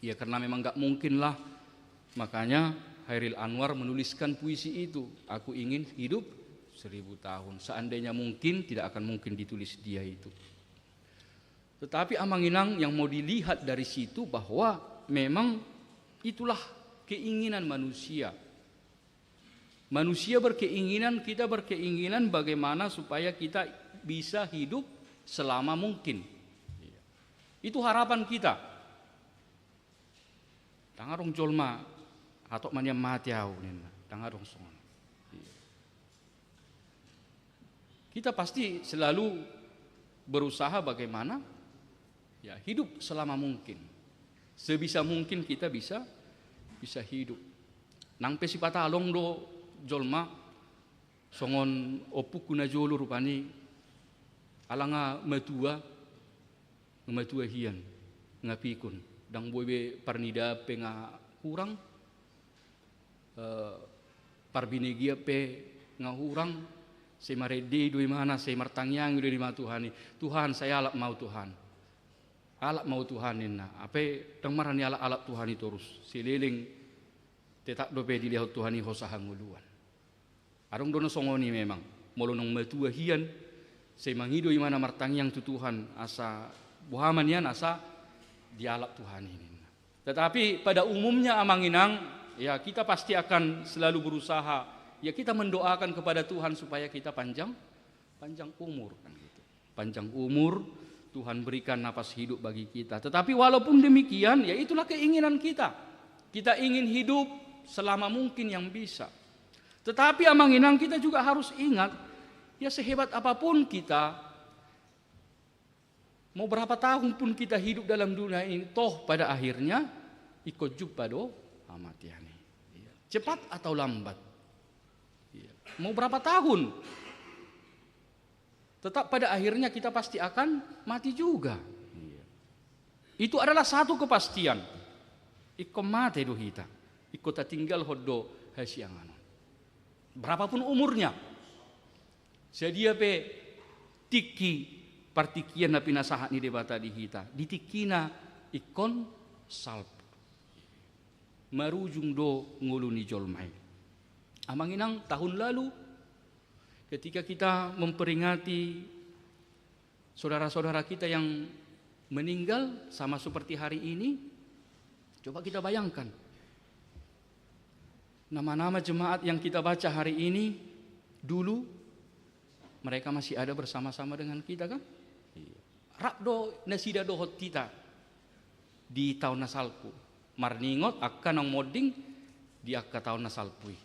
Ya, karena memang nggak mungkin lah. Makanya Hairil Anwar menuliskan puisi itu. Aku ingin hidup 1000 tahun. Seandainya mungkin, tidak akan mungkin ditulis dia itu. Tetapi Amanginang, yang mau dilihat dari situ bahwa memang itulah keinginan manusia. Manusia berkeinginan, kita berkeinginan bagaimana supaya kita bisa hidup selama mungkin. Itu harapan kita. Tangarong jolma atau manya matiau nena, tangarong songon. Kita pasti selalu berusaha bagaimana ya hidup selama mungkin. Sebisa mungkin kita bisa hidup. Nang pesipata along do jolma songon opuk kuna jolo rupani alanga matua hian ngapikun dang bobe parnida pe nga hurang parbinegia pe nga hurang se marede do mana se martangyang do di matuhani Tuhan saya alak mau Tuhan nena ape dang marani alak Tuhan itu terus sililing tetak dope dilihat Tuhan i hosahang nguluan arong dono songoni memang molonong matua hian se mangido imana martangyang tu Tuhan asa buhaman yan asa dialak Tuhan ini. Tetapi pada umumnya Amanginang ya kita pasti akan selalu berusaha ya kita mendoakan kepada Tuhan supaya kita panjang umur kan gitu. Panjang umur, Tuhan berikan napas hidup bagi kita. Tetapi walaupun demikian ya itulah keinginan kita. Kita ingin hidup selama mungkin yang bisa. Tetapi Amanginang kita juga harus ingat ya sehebat apapun kita, mau berapa tahun pun kita hidup dalam dunia ini, toh pada akhirnya ikut jumpa do amatiani. Cepat atau lambat. Mau berapa tahun, tetap pada akhirnya kita pasti akan mati juga. Itu adalah satu kepastian. Iko mate do hita, iko tinggal hodo hasiangan. Berapapun umurnya, sedia pe tiki partikian na pinasahat ni debata di hita ditikina ikon salp marujung do nguluni jolmai. Amanginang tahun lalu ketika kita memperingati saudara-saudara kita yang meninggal sama seperti hari ini, coba kita bayangkan nama-nama jemaat yang kita baca hari ini, dulu mereka masih ada bersama-sama dengan kita kan? Rakdo nasida do hotita di tahun nasalku marningot akan ang moding di akka tahun nasalpui.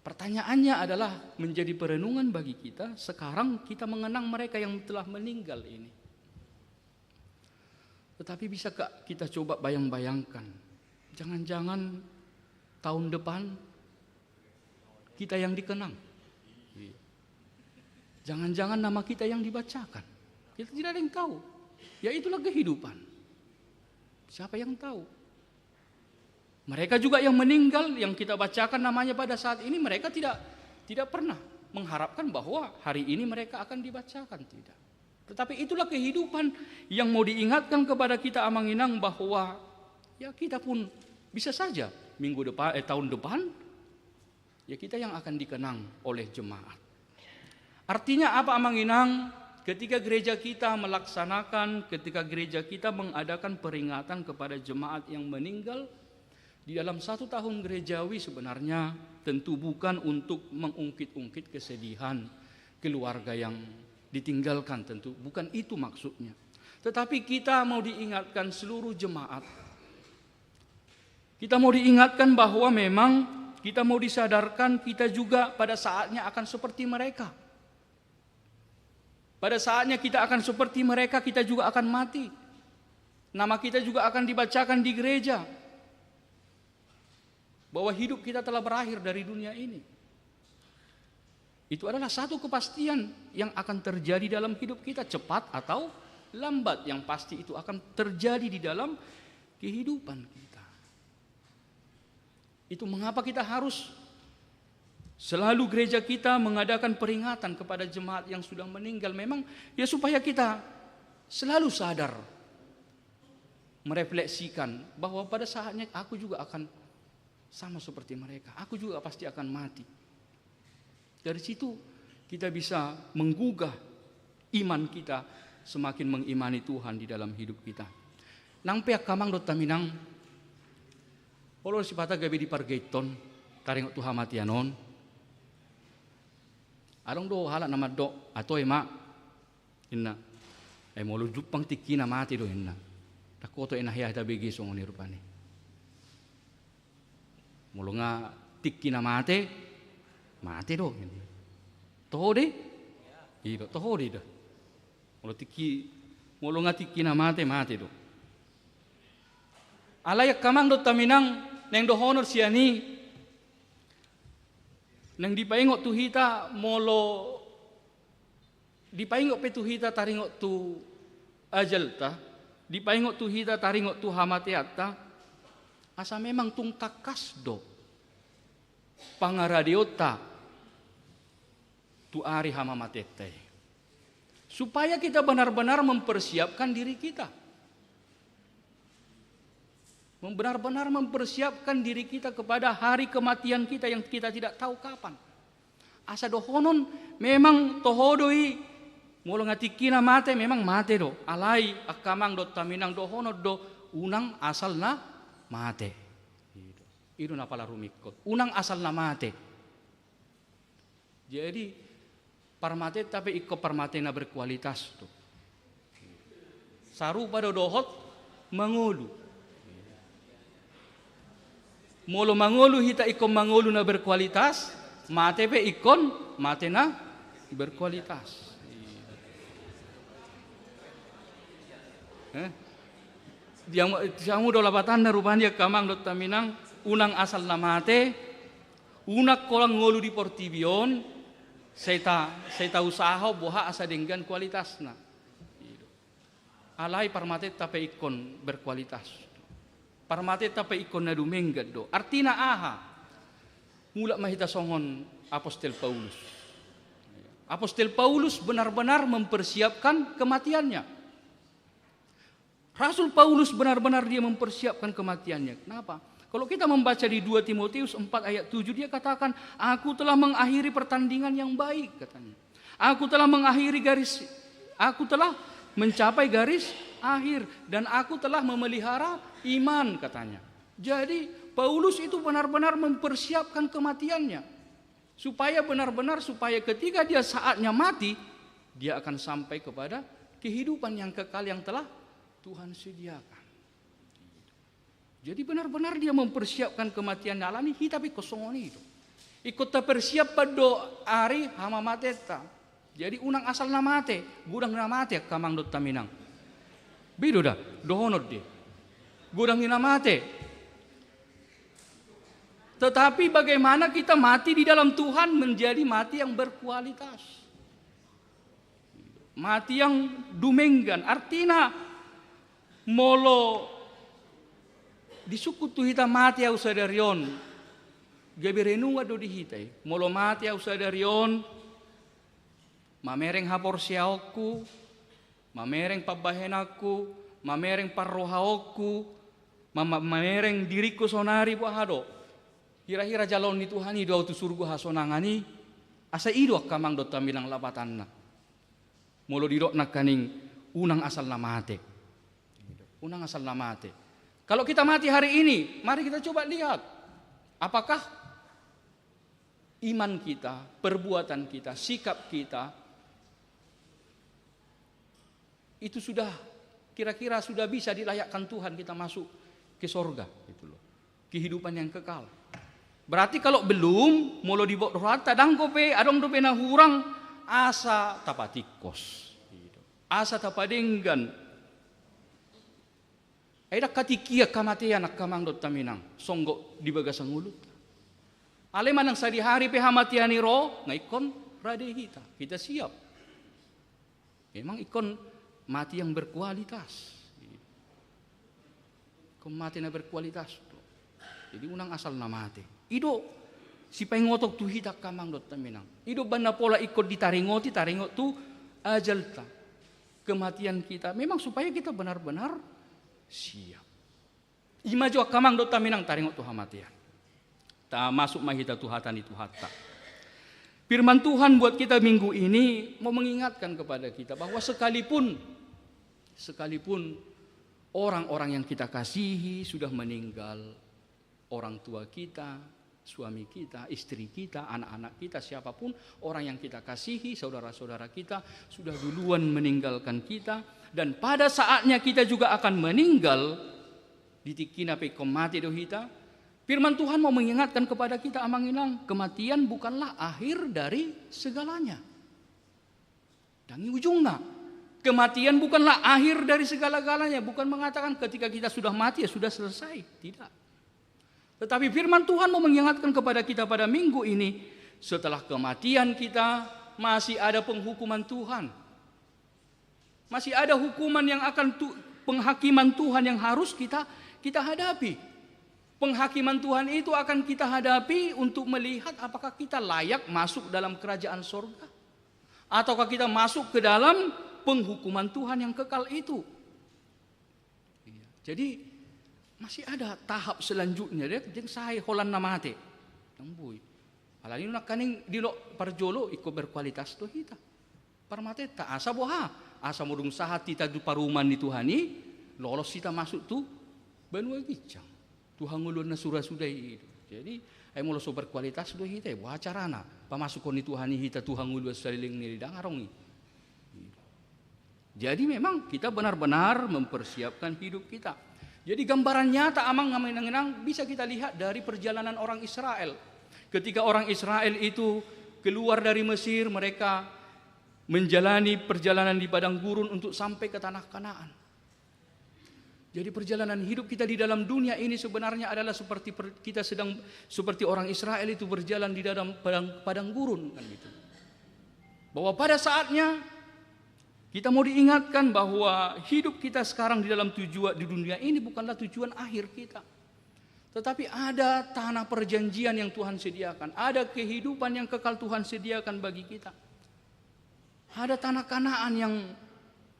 Pertanyaannya adalah menjadi perenungan bagi kita sekarang kita mengenang mereka yang telah meninggal ini. Tetapi bisakah kita coba bayang-bayangkan, jangan-jangan tahun depan kita yang dikenang, jangan-jangan nama kita yang dibacakan. Kita tidak ada yang tahu. Ya itulah kehidupan. Siapa yang tahu? Mereka juga yang meninggal yang kita bacakan namanya pada saat ini, mereka tidak pernah mengharapkan bahwa hari ini mereka akan dibacakan, tidak. Tetapi itulah kehidupan yang mau diingatkan kepada kita Amanginang bahwa ya kita pun bisa saja tahun depan, ya kita yang akan dikenang oleh jemaat. Artinya apa Amanginang? Ketika gereja kita ketika gereja kita mengadakan peringatan kepada jemaat yang meninggal di dalam 1 tahun gerejawi, sebenarnya tentu bukan untuk mengungkit-ungkit kesedihan keluarga yang ditinggalkan, tentu bukan itu maksudnya. Tetapi kita mau diingatkan seluruh jemaat. Kita mau diingatkan bahwa memang kita mau disadarkan kita juga pada saatnya akan seperti mereka. Pada saatnya kita akan seperti mereka, kita juga akan mati. Nama kita juga akan dibacakan di gereja. Bahwa hidup kita telah berakhir dari dunia ini. Itu adalah satu kepastian yang akan terjadi dalam hidup kita, cepat atau lambat. Yang pasti itu akan terjadi di dalam kehidupan kita. Itu mengapa kita harus selalu gereja kita mengadakan peringatan kepada jemaat yang sudah meninggal. Memang ya supaya kita selalu sadar, merefleksikan bahwa pada saatnya aku juga akan sama seperti mereka. Aku juga pasti akan mati. Dari situ kita bisa menggugah iman kita, semakin mengimani Tuhan di dalam hidup kita. Nang pihak kamang dot taminang, kalau sipata gabi di pargaiton, taring Tuhan matianon. Arong do halak nama do atau ema inna molu jupang tiki na mati do inna takoto ina hiya ta begi song ni rupane molu nga tiki na mati do toho de ido toho de do molu nga tiki na mati do alayak kamang do taminang neng do honor siani nang dipaingok tu hita molo dipaingok pe tu hita taringok tu ajalta dipaingok tu hita taringok tu hamatiata asa memang tung takas do pangaradiota tu ari hamamatete supaya kita benar-benar mempersiapkan diri kita, benar-benar mempersiapkan diri kita kepada hari kematian kita yang kita tidak tahu kapan. Asa dohonon memang tohodoi molo ngatikina mate memang mate do. Alai akamang do taminang dohono do unang asal na mate. Itu na pala rumikot. Unang asal na mate. Jadi parmate tapi iko parmate na berkualitas do. Saru pada dohot mangulu. Molo mangolu hita ikon mangolu na berkualitas, mate pe ikon mate na berkualitas. Diamu do labatan na rupanya kamang do taminang unang asal na mate, unak kolang ngolu di portibion, seta usaha boha asa dengan kualitas na. Alai parmate tape ikon berkualitas. Parmate tape ikon na dumenggad do. Artina aha. Mula mahita songon Apostel Paulus. Apostel Paulus benar-benar mempersiapkan kematiannya. Rasul Paulus benar-benar dia mempersiapkan kematiannya. Kenapa? Kalau kita membaca di 2 Timotius 4 ayat 7 dia katakan, aku telah mengakhiri pertandingan yang baik katanya. Aku telah mencapai garis akhir dan aku telah memelihara iman katanya. Jadi Paulus itu benar-benar mempersiapkan kematiannya supaya ketika dia saatnya mati dia akan sampai kepada kehidupan yang kekal yang telah Tuhan sediakan. Jadi benar-benar dia mempersiapkan kematian alami hitapi kosongon itu. Ikut terpersiap pada hari hama mateta. Jadi unang asal namate, gudang namate kamang dot taminang. Bido dah, dohonod dia. Gudang namate. Tetapi bagaimana kita mati di dalam Tuhan menjadi mati yang berkualitas. Mati yang dumenggan. Artinya molo disukutu hita mati au sadarion. Gabirenunga do dihitai. Molo mati au sadarion. Mamereng hapor siaoku, mamereng pabahenaku, mamereng parrohaoku, mamereng diriku sonari buah hado. Hira-hira jalon ni Tuhan ido tu surga hasonangani asa ido kamang dot tamilang labatanna. Molo didok nak kaning unang asal namate. Unang asal namate. Kalau kita mati hari ini, mari kita coba lihat apakah iman kita, perbuatan kita, sikap kita itu sudah kira-kira sudah bisa dilayakkan Tuhan kita masuk ke sorga gitu loh. Kehidupan yang kekal. Berarti kalau belum, molo di rata dang kope adong dope na hurang asa tapatikos. Asa tapadenggan. Aida katikia kamatian nak kamang dot taminang songgo di bagasang ulut. Aleman ang sadi hari pe hamatian ni ro ngaikon rade kita siap. Memang ikon mati yang berkualitas. Mati na berkualitas. Jadi unang asal na mati. Ido si pengotok tu hita kamang dot taminang. Ido bana pola ikut ditaringoti taringot tu ajalta. Kematian kita memang supaya kita benar-benar siap. Ima jua kamang dot taminang taringot tu hamatian. Ta masuk mahita tu hatan itu hatta. Firman Tuhan buat kita minggu ini mau mengingatkan kepada kita bahwa sekalipun orang-orang yang kita kasihi sudah meninggal, orang tua kita, suami kita, istri kita, anak-anak kita, siapapun orang yang kita kasihi, saudara-saudara kita sudah duluan meninggalkan kita, dan pada saatnya kita juga akan meninggal ditikina pe mati dohita. Firman Tuhan mau mengingatkan kepada kita amanginang, kematian bukanlah akhir dari segalanya. Dan ujungnya, kematian bukanlah akhir dari segala-galanya, bukan mengatakan ketika kita sudah mati ya sudah selesai, tidak. Tetapi firman Tuhan mau mengingatkan kepada kita pada minggu ini, setelah kematian kita masih ada penghukuman Tuhan. Masih ada hukuman yang akan penghakiman Tuhan yang harus kita hadapi. Penghakiman Tuhan itu akan kita hadapi untuk melihat apakah kita layak masuk dalam kerajaan sorga, ataukah kita masuk ke dalam penghukuman Tuhan yang kekal itu. Jadi masih ada tahap selanjutnya dia jeung sae holan na mate. Tembui. Alani nak kaning dilo parjolo iko berkualitas to hita. Parmate ta asa boha, asa mudung sahati ta du paruman ni Tuhani, lolos kita masuk tu banua gicang. Tuhan ngulun na surah sudai itu. Jadi ay mulo so berkualitas do hita boha carana. Pamasukon ni Tuhani hita Tuhan ngulun saliling ni dangarong. Jadi memang kita benar-benar mempersiapkan hidup kita. Jadi gambaran nyata amang ngaminang bisa kita lihat dari perjalanan orang Israel. Ketika orang Israel itu keluar dari Mesir, mereka menjalani perjalanan di padang gurun untuk sampai ke tanah Kanaan. Jadi perjalanan hidup kita di dalam dunia ini sebenarnya adalah seperti kita sedang seperti orang Israel itu berjalan di dalam padang gurun kan gitu. Bahwa pada saatnya kita mau diingatkan bahwa hidup kita sekarang di dalam tujuan di dunia ini bukanlah tujuan akhir kita. Tetapi ada tanah perjanjian yang Tuhan sediakan. Ada kehidupan yang kekal Tuhan sediakan bagi kita. Ada tanah Kanaan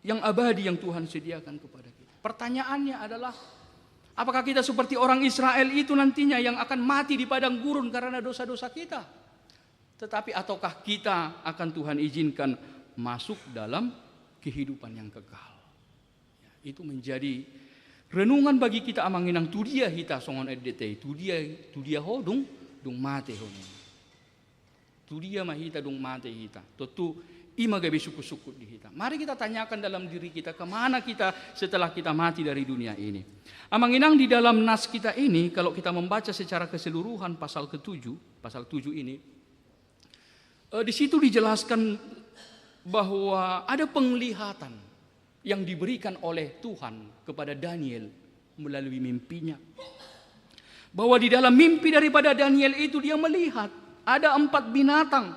yang abadi yang Tuhan sediakan kepada kita. Pertanyaannya adalah, apakah kita seperti orang Israel itu nantinya yang akan mati di padang gurun karena dosa-dosa kita? Tetapi ataukah kita akan Tuhan izinkan masuk dalam kehidupan yang kekal. Ya, itu menjadi renungan bagi kita amanginang tu dia hita songon edete, tu dia ho dung mate ho. Tu dia mahita dung mate hita. Tentu ima gabe suku-suku di hita. Mari kita tanyakan dalam diri kita kemana kita setelah kita mati dari dunia ini. Amanginang di dalam nas kita ini kalau kita membaca secara keseluruhan pasal ke-7 ini di situ dijelaskan bahwa ada penglihatan yang diberikan oleh Tuhan kepada Daniel melalui mimpinya. Bahwa di dalam mimpi daripada Daniel itu dia melihat ada 4 binatang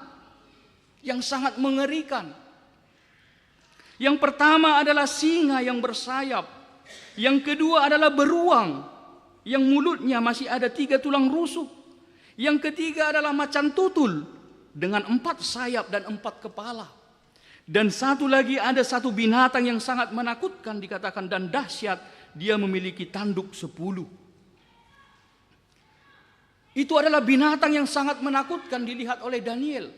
yang sangat mengerikan. Yang pertama adalah singa yang bersayap. Yang kedua adalah beruang yang mulutnya masih ada 3 tulang rusuk. Yang ketiga adalah macan tutul dengan 4 sayap dan 4 kepala. Dan satu lagi ada satu binatang yang sangat menakutkan dikatakan dan dahsyat dia memiliki tanduk 10. Itu adalah binatang yang sangat menakutkan dilihat oleh Daniel.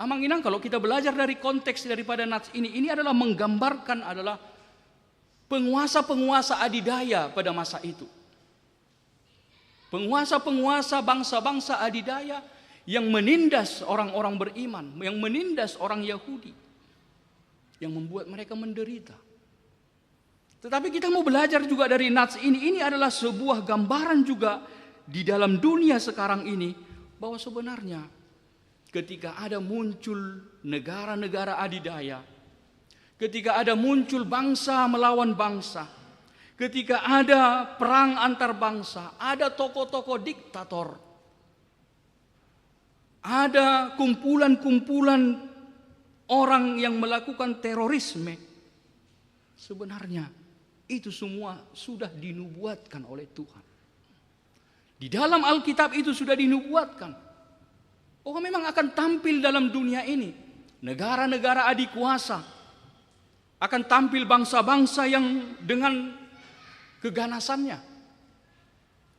Amang Inang, kalau kita belajar dari konteks daripada nats ini adalah menggambarkan adalah penguasa-penguasa adidaya pada masa itu. Penguasa-penguasa bangsa-bangsa adidaya yang menindas orang-orang beriman, yang menindas orang Yahudi, yang membuat mereka menderita. Tetapi kita mau belajar juga dari nats ini adalah sebuah gambaran juga di dalam dunia sekarang ini, bahwa sebenarnya ketika ada muncul negara-negara adidaya, ketika ada muncul bangsa melawan bangsa, ketika ada perang antar bangsa, ada tokoh-tokoh diktator, ada kumpulan-kumpulan orang yang melakukan terorisme, sebenarnya itu semua sudah dinubuatkan oleh Tuhan. Di dalam Alkitab itu sudah dinubuatkan bahwa memang akan tampil dalam dunia ini negara-negara adikuasa, akan tampil bangsa-bangsa yang dengan keganasannya,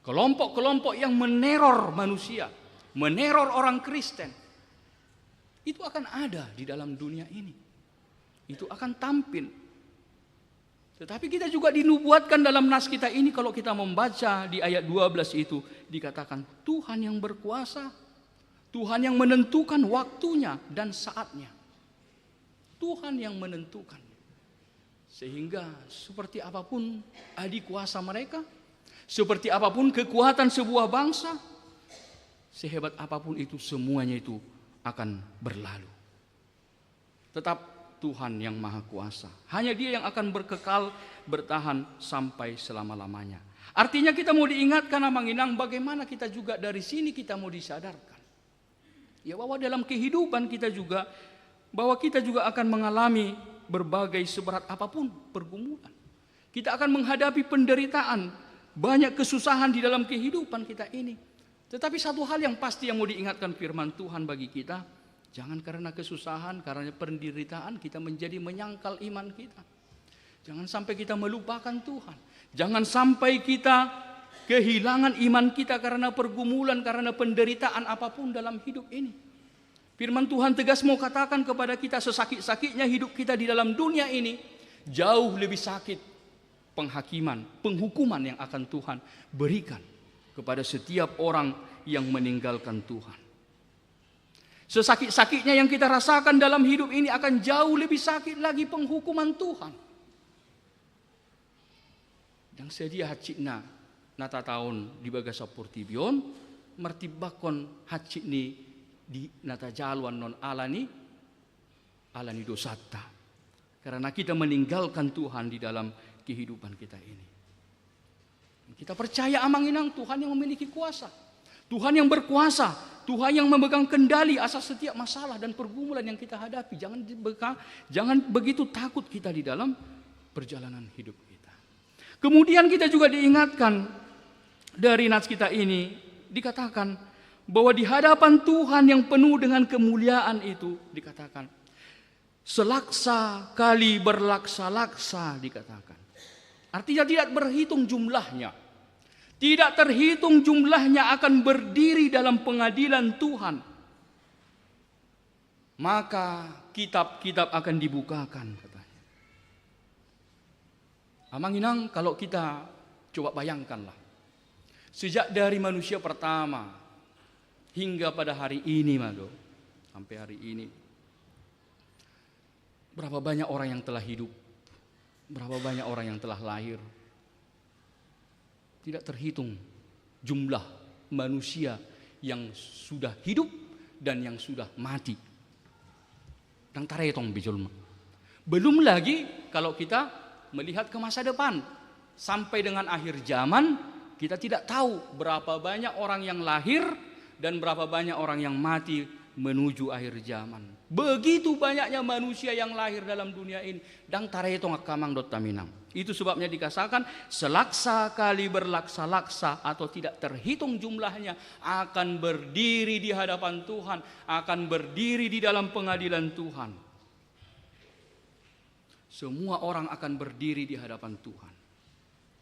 kelompok-kelompok yang meneror manusia, meneror orang Kristen. Itu akan ada di dalam dunia ini. Itu akan tampil. Tetapi kita juga dinubuatkan dalam nas kita ini, kalau kita membaca di ayat 12 itu dikatakan Tuhan yang berkuasa, Tuhan yang menentukan waktunya dan saatnya. Tuhan yang menentukan. Sehingga seperti apapun adik kuasa mereka, seperti apapun kekuatan sebuah bangsa, sehebat apapun itu, semuanya itu akan berlalu. Tetap Tuhan yang maha kuasa. Hanya dia yang akan berkekal, bertahan sampai selama-lamanya. Artinya kita mau diingatkan Amang Inang, bagaimana kita juga dari sini kita mau disadarkan. Ya, bahwa dalam kehidupan kita juga, bahwa kita juga akan mengalami berbagai seberat apapun pergumulan. Kita akan menghadapi penderitaan, banyak kesusahan di dalam kehidupan kita ini. Tetapi satu hal yang pasti yang mau diingatkan firman Tuhan bagi kita, jangan karena kesusahan, karena penderitaan kita menjadi menyangkal iman kita. Jangan sampai kita melupakan Tuhan. Jangan sampai kita kehilangan iman kita karena pergumulan, karena penderitaan apapun dalam hidup ini. Firman Tuhan tegas mau katakan kepada kita, sesakit-sakitnya hidup kita di dalam dunia ini, jauh lebih sakit penghakiman, penghukuman yang akan Tuhan berikan kepada setiap orang yang meninggalkan Tuhan. Sesakit-sakitnya yang kita rasakan dalam hidup ini akan jauh lebih sakit lagi penghukuman Tuhan. Yang sedia hacikna nata tahun di bagasa portibion, mertibakon hacikni di nata jaluan non alani dosata. Karena kita meninggalkan Tuhan di dalam kehidupan kita ini. Kita percaya Amang Inang, Tuhan yang memiliki kuasa, Tuhan yang berkuasa, Tuhan yang memegang kendali atas setiap masalah dan pergumulan yang kita hadapi. Jangan begitu takut kita di dalam perjalanan hidup kita. Kemudian kita juga diingatkan dari nats kita ini, dikatakan bahwa di hadapan Tuhan yang penuh dengan kemuliaan itu, dikatakan selaksa kali berlaksa-laksa, dikatakan. Artinya tidak berhitung jumlahnya. Tidak terhitung jumlahnya akan berdiri dalam pengadilan Tuhan. Maka kitab-kitab akan dibukakan, katanya. Amang Inang, kalau kita coba bayangkanlah. Sejak dari manusia pertama hingga pada hari ini, Mado, sampai hari ini, berapa banyak orang yang telah hidup, berapa banyak orang yang telah lahir. Tidak terhitung jumlah manusia yang sudah hidup dan yang sudah mati. Dang taretong bijulma. Belum lagi kalau kita melihat ke masa depan, sampai dengan akhir zaman, kita tidak tahu berapa banyak orang yang lahir dan berapa banyak orang yang mati menuju akhir zaman. Begitu banyaknya manusia yang lahir dalam dunia ini. Dang taretong akamang dot taminang. Itu sebabnya dikatakan selaksa kali berlaksa-laksa atau tidak terhitung jumlahnya akan berdiri di hadapan Tuhan, akan berdiri di dalam pengadilan Tuhan. Semua orang akan berdiri di hadapan Tuhan.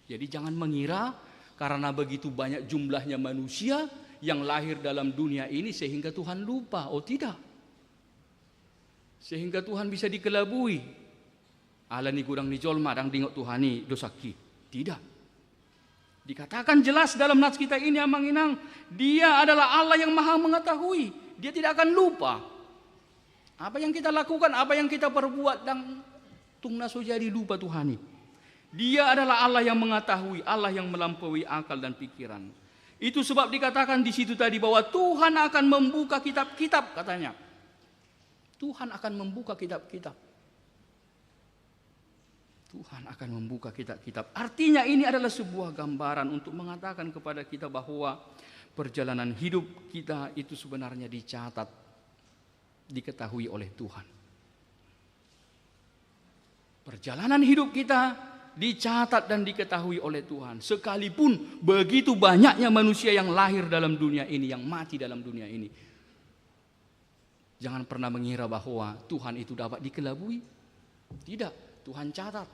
Jadi jangan mengira karena begitu banyak jumlahnya manusia yang lahir dalam dunia ini sehingga Tuhan lupa. Oh tidak. Sehingga Tuhan bisa dikelabui. Ala ni gurang ni jolma dang dingok Tuhani dosaki. Tidak. Dikatakan jelas dalam nats kita ini amang inang, Dia adalah Allah yang Maha mengetahui. Dia tidak akan lupa. Apa yang kita lakukan, apa yang kita perbuat dan tungna so jadi lupa Tuhani. Dia adalah Allah yang mengetahui, Allah yang melampaui akal dan pikiran. Itu sebab dikatakan di situ tadi bahwa Tuhan akan membuka kitab-kitab katanya. Tuhan akan membuka kitab-kitab. Tuhan akan membuka kitab-kitab. Artinya ini adalah sebuah gambaran untuk mengatakan kepada kita bahwa perjalanan hidup kita itu sebenarnya dicatat, diketahui oleh Tuhan. Perjalanan hidup kita dicatat dan diketahui oleh Tuhan. Sekalipun begitu banyaknya manusia yang lahir dalam dunia ini, yang mati dalam dunia ini. Jangan pernah mengira bahwa Tuhan itu dapat dikelabui. Tidak, Tuhan catat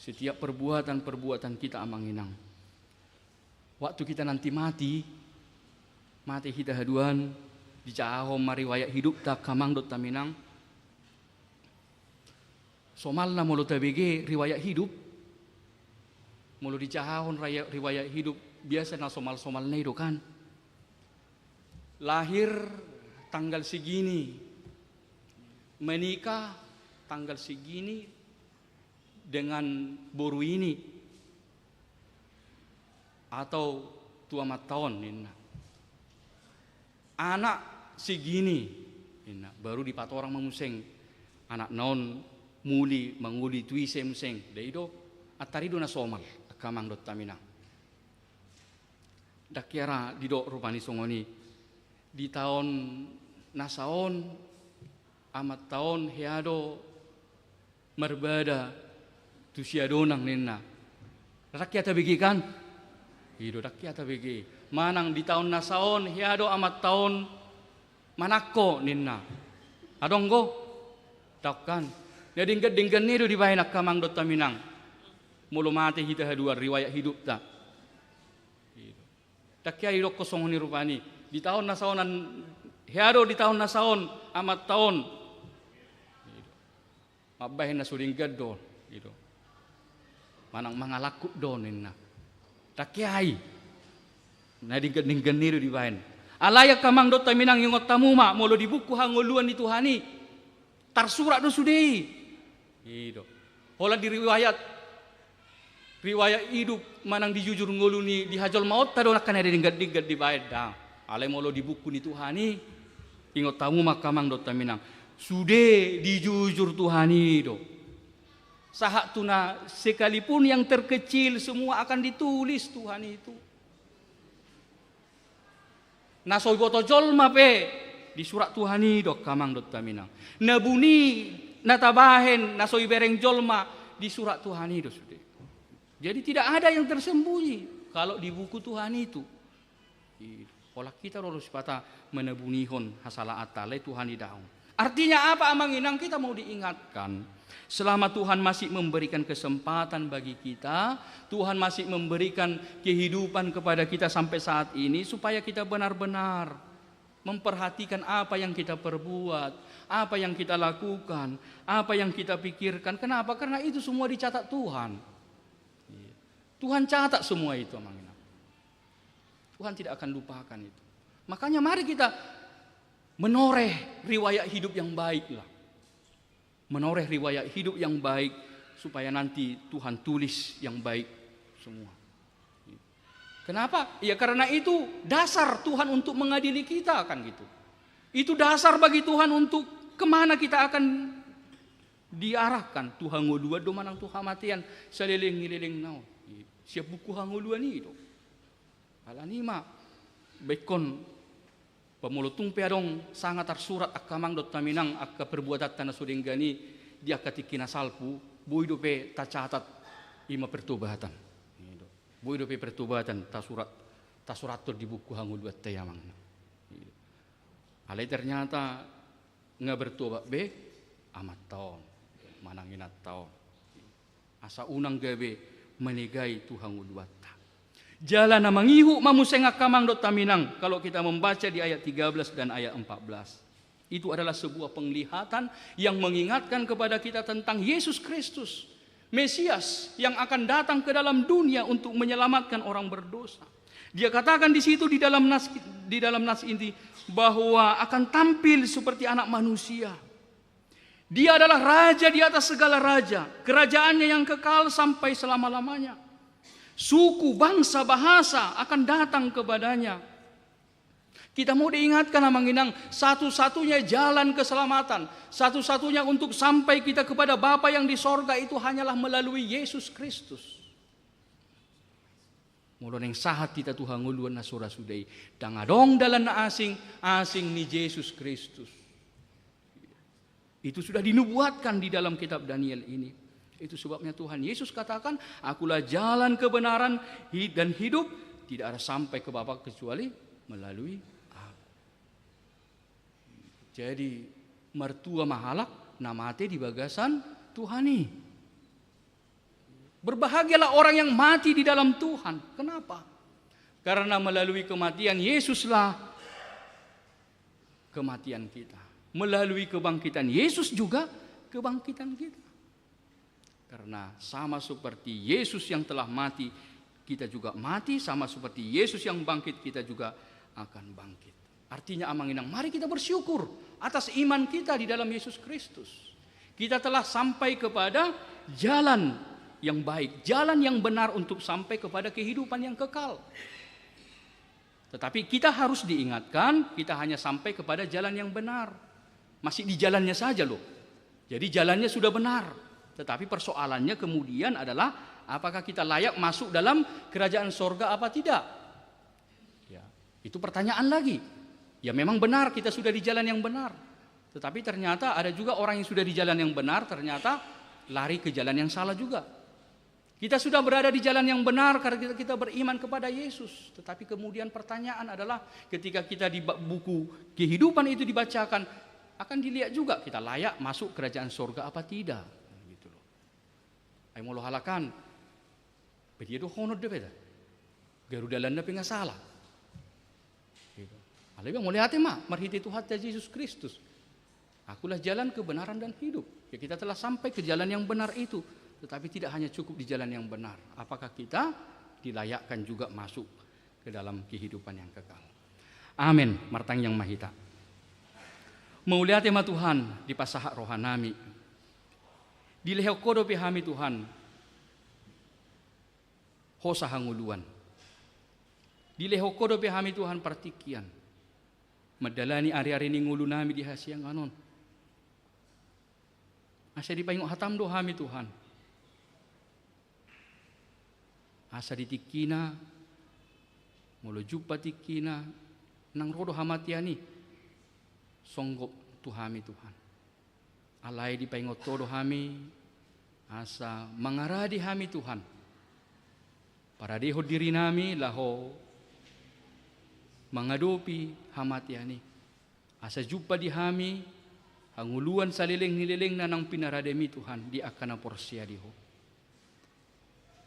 setiap perbuatan-perbuatan kita amang inang. Waktu kita nanti mati kita haduan di cahom mariwayat hidup tak kamang dot taminang. Somalna molo tabege riwayat hidup. Molo di cahon riwayat hidup biasa na somal-somal neido kan. Lahir tanggal segini, menikah tanggal segini dengan boru ini, atau tua tahun nina. Anak segini nina, baru dipat orang memuseng anak naon muli manguli tuise museng deido atari do na somal kamang dot tamina. Dakiara dido rupani songoni di tahun nasaon amat tahun heado merbada tu siadonang nena. Rakyat begi kan? Hido rakyat begi. Manang di tahun nasaon hiado amat tahun manako nena. Adong go? Takkan. Jadi dinggan nido di bahin kamang dot taminang. Mulu mati hita haduar riwayat hidup tak. Takia hido kosong ni rupani. Di tahun nasaonan hiado di tahun nasaon amat tahun. Mabahin na suling gadol. Gitu. Manang mangalaku donin na. Takiai. Na dinggan niru di bahin. Alaya kamang dot taminang yung tamuma molo di buku hanguluan ni Tuhani. Tarsurat do sudei. Gitu. Hola di riwayat hidup manang dijujur nguluni di hajol maut tado nak kana dinggan di bahin dah. Alay molo di buku ni Tuhani. Ingot tamuma kamang dot taminang. Sude dijujur Tuhani do. Sahak tuna sekalipun yang terkecil semua akan ditulis Tuhan itu. Nasoy boto jolma pe di surat Tuhan itu kamang dot taminang. Nabuni natabahen nasoy bereng jolma di surat Tuhan itu sudah. Jadi tidak ada yang tersembunyi kalau di buku Tuhan itu. Olah kita harus patah menabunihon hasala atale Tuhan idaung. Artinya apa amang inang kita mau diingatkan. Selama Tuhan masih memberikan kesempatan bagi kita, Tuhan masih memberikan kehidupan kepada kita sampai saat ini supaya kita benar-benar memperhatikan apa yang kita perbuat, apa yang kita lakukan, apa yang kita pikirkan. Kenapa? Karena itu semua dicatat Tuhan. Tuhan catat semua itu amang inang. Tuhan tidak akan lupakan itu. Makanya mari kita menoreh riwayat hidup yang baik lah. Menoreh riwayat hidup yang baik supaya nanti Tuhan tulis yang baik semua. Kenapa? Ya karena itu dasar Tuhan untuk mengadili kita kan gitu. Itu dasar bagi Tuhan untuk kemana kita akan diarahkan. Tuhan ngolua do manang Tuhan matian seliling-liling nau. Siap buku hangoluan itu. Alanima bekon pemulutung peadong sangat tersurat akamang dot taminang akka perbuatan tanah suringgani dia ketikina salpu bui dope tacatat ima pertobatan. Bui dope pertobatan tasurat di buku hangul buat tayamang. Alai ternyata nggak bertobat be amat tahun mananginat tahun. Asa unang gabe menegai Tuhan uluata. Jalan na mangihu mamusenga kamang dot taminang. Kalau kita membaca di ayat 13 dan ayat 14. Itu adalah sebuah penglihatan yang mengingatkan kepada kita tentang Yesus Kristus, Mesias yang akan datang ke dalam dunia untuk menyelamatkan orang berdosa. Dia katakan di situ di dalam nas ini bahwa akan tampil seperti anak manusia. Dia adalah raja di atas segala raja, kerajaannya yang kekal sampai selama-lamanya. Suku, bangsa, bahasa akan datang kepadanya. Kita mau diingatkan amanginang, satu-satunya jalan keselamatan, satu-satunya untuk sampai kita kepada Bapa yang di sorga itu hanyalah melalui Yesus Kristus. Mulai yang sahat kita Tuhan nguluan na sura sudai, dangadong dalan na asing ni Yesus Kristus. Itu sudah dinubuatkan di dalam kitab Daniel ini. Itu sebabnya Tuhan Yesus katakan, akulah jalan kebenaran dan hidup, tidak ada sampai ke Bapa kecuali melalui aku. Jadi mertua mahalak namate di bagasan Tuhani. Berbahagialah orang yang mati di dalam Tuhan. Kenapa? Karena melalui kematian Yesuslah kematian kita. Melalui kebangkitan Yesus juga kebangkitan kita. Karena sama seperti Yesus yang telah mati, kita juga mati. Sama seperti Yesus yang bangkit, kita juga akan bangkit. Artinya amanginang, mari kita bersyukur atas iman kita di dalam Yesus Kristus. Kita telah sampai kepada jalan yang baik, jalan yang benar untuk sampai kepada kehidupan yang kekal. Tetapi kita harus diingatkan, kita hanya sampai kepada jalan yang benar. Masih di jalannya saja loh. Jadi jalannya sudah benar. Tetapi persoalannya kemudian adalah apakah kita layak masuk dalam kerajaan sorga apa tidak? Ya, itu pertanyaan lagi. Ya memang benar kita sudah di jalan yang benar. Tetapi ternyata ada juga orang yang sudah di jalan yang benar ternyata lari ke jalan yang salah juga. Kita sudah berada di jalan yang benar karena kita beriman kepada Yesus. Tetapi kemudian pertanyaan adalah ketika kita di buku kehidupan itu dibacakan, akan dilihat juga kita layak masuk kerajaan surga apa tidak. Gitu loh. Ay mau lo halakan. Tapi itu honor deh beda. Garuda landa penga salah. Gitu. Alay bang mau lihat mah marhiti Tuhan Yesus Kristus. Akulah jalan kebenaran dan hidup. Ya kita telah sampai ke jalan yang benar itu. Tetapi tidak hanya cukup di jalan yang benar. Apakah kita dilayakkan juga masuk ke dalam kehidupan yang kekal? Amin. Martang yang mahita. Mauliat tema Tuhan di pasahak rohanami. Di lehokodo pihami Tuhan. Hosa hanguluan. Di lehokodo pihami Tuhan partikian. Madalani ari-ari ni ngulu nami di hasiang anon. Asya di payung hatam dohami Tuhan. Asa ditikina, mulu jumpa tikina, nang rodo hamatiani, songgop tuhami Tuhan. Alai di paingotodo hami, asa mangaradi hami Tuhan. Para deho diri nami laho mengadopi hamatiani. Asa jumpa di hami, hanguluan saliling-nililing na nang pinarademi Tuhan di akana porsia diho.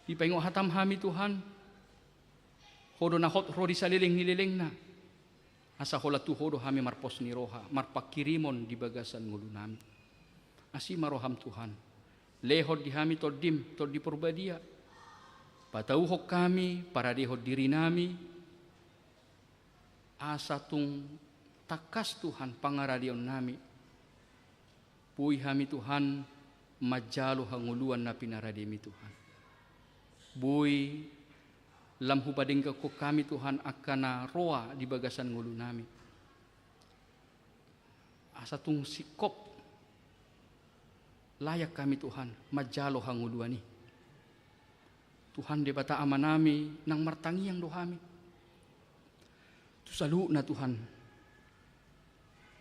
Di pengok hatam hami Tuhan, hodo na hot rodi saliling nililing na, asa hola tu hodo hami marpos ni roha, marpakirimon di bagasan ngulu nami. Asi maroham Tuhan, lehod di hami todim, tod di purbadia, patauhok kami, para dehod diri nami, asa tung takas Tuhan pangaradion nami, puy hami Tuhan, majalo hanguluan na pinarademi Tuhan. Boy lamhu bading ko kami Tuhan akana roa di bagasan ngulu nami. Asa tung sikop layak kami Tuhan majalo hanguluani. Tuhan de bata amanami nang martangi yang dohami. Tu salu na Tuhan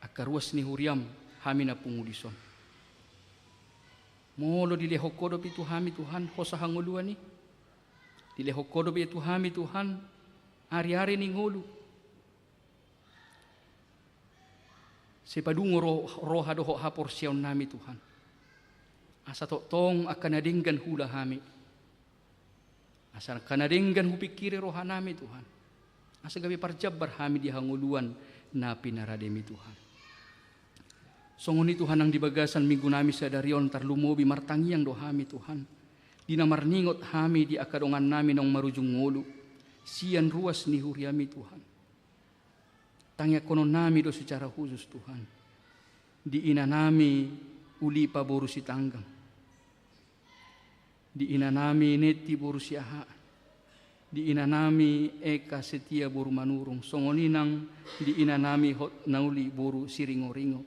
akaruas ni huriam hami na pungudison. Molo di lehokodo pitu hami Tuhan hosa hanguluani. Dilehokodo be Tuhami Tuhan hari-hari ning hulu. Sepadungo roha doho hapor siyaw nami Tuhan. Asa tong akan nadinggan hula hami. Asa kanadenggan hupikiri rohanami Tuhan. Asa gabi parjabar hami di hanguluan na pinarademi Tuhan. Songoni Tuhan ang dibagasan minggu nami sa darion tarlumobi martangiang dohami Tuhan. Dinamarningot hami di akadongan namin ng marujung ngulu. Siyan ruas ni huriami Tuhan. Tangya konon nami do secara khusus Tuhan. Di ina nami uli pa boru si tanggang. Di ina nami neti boru si aha. Di ina nami eka setia boru manurung. Songoninang di ina nami hot nauli boru si ringo-ringo.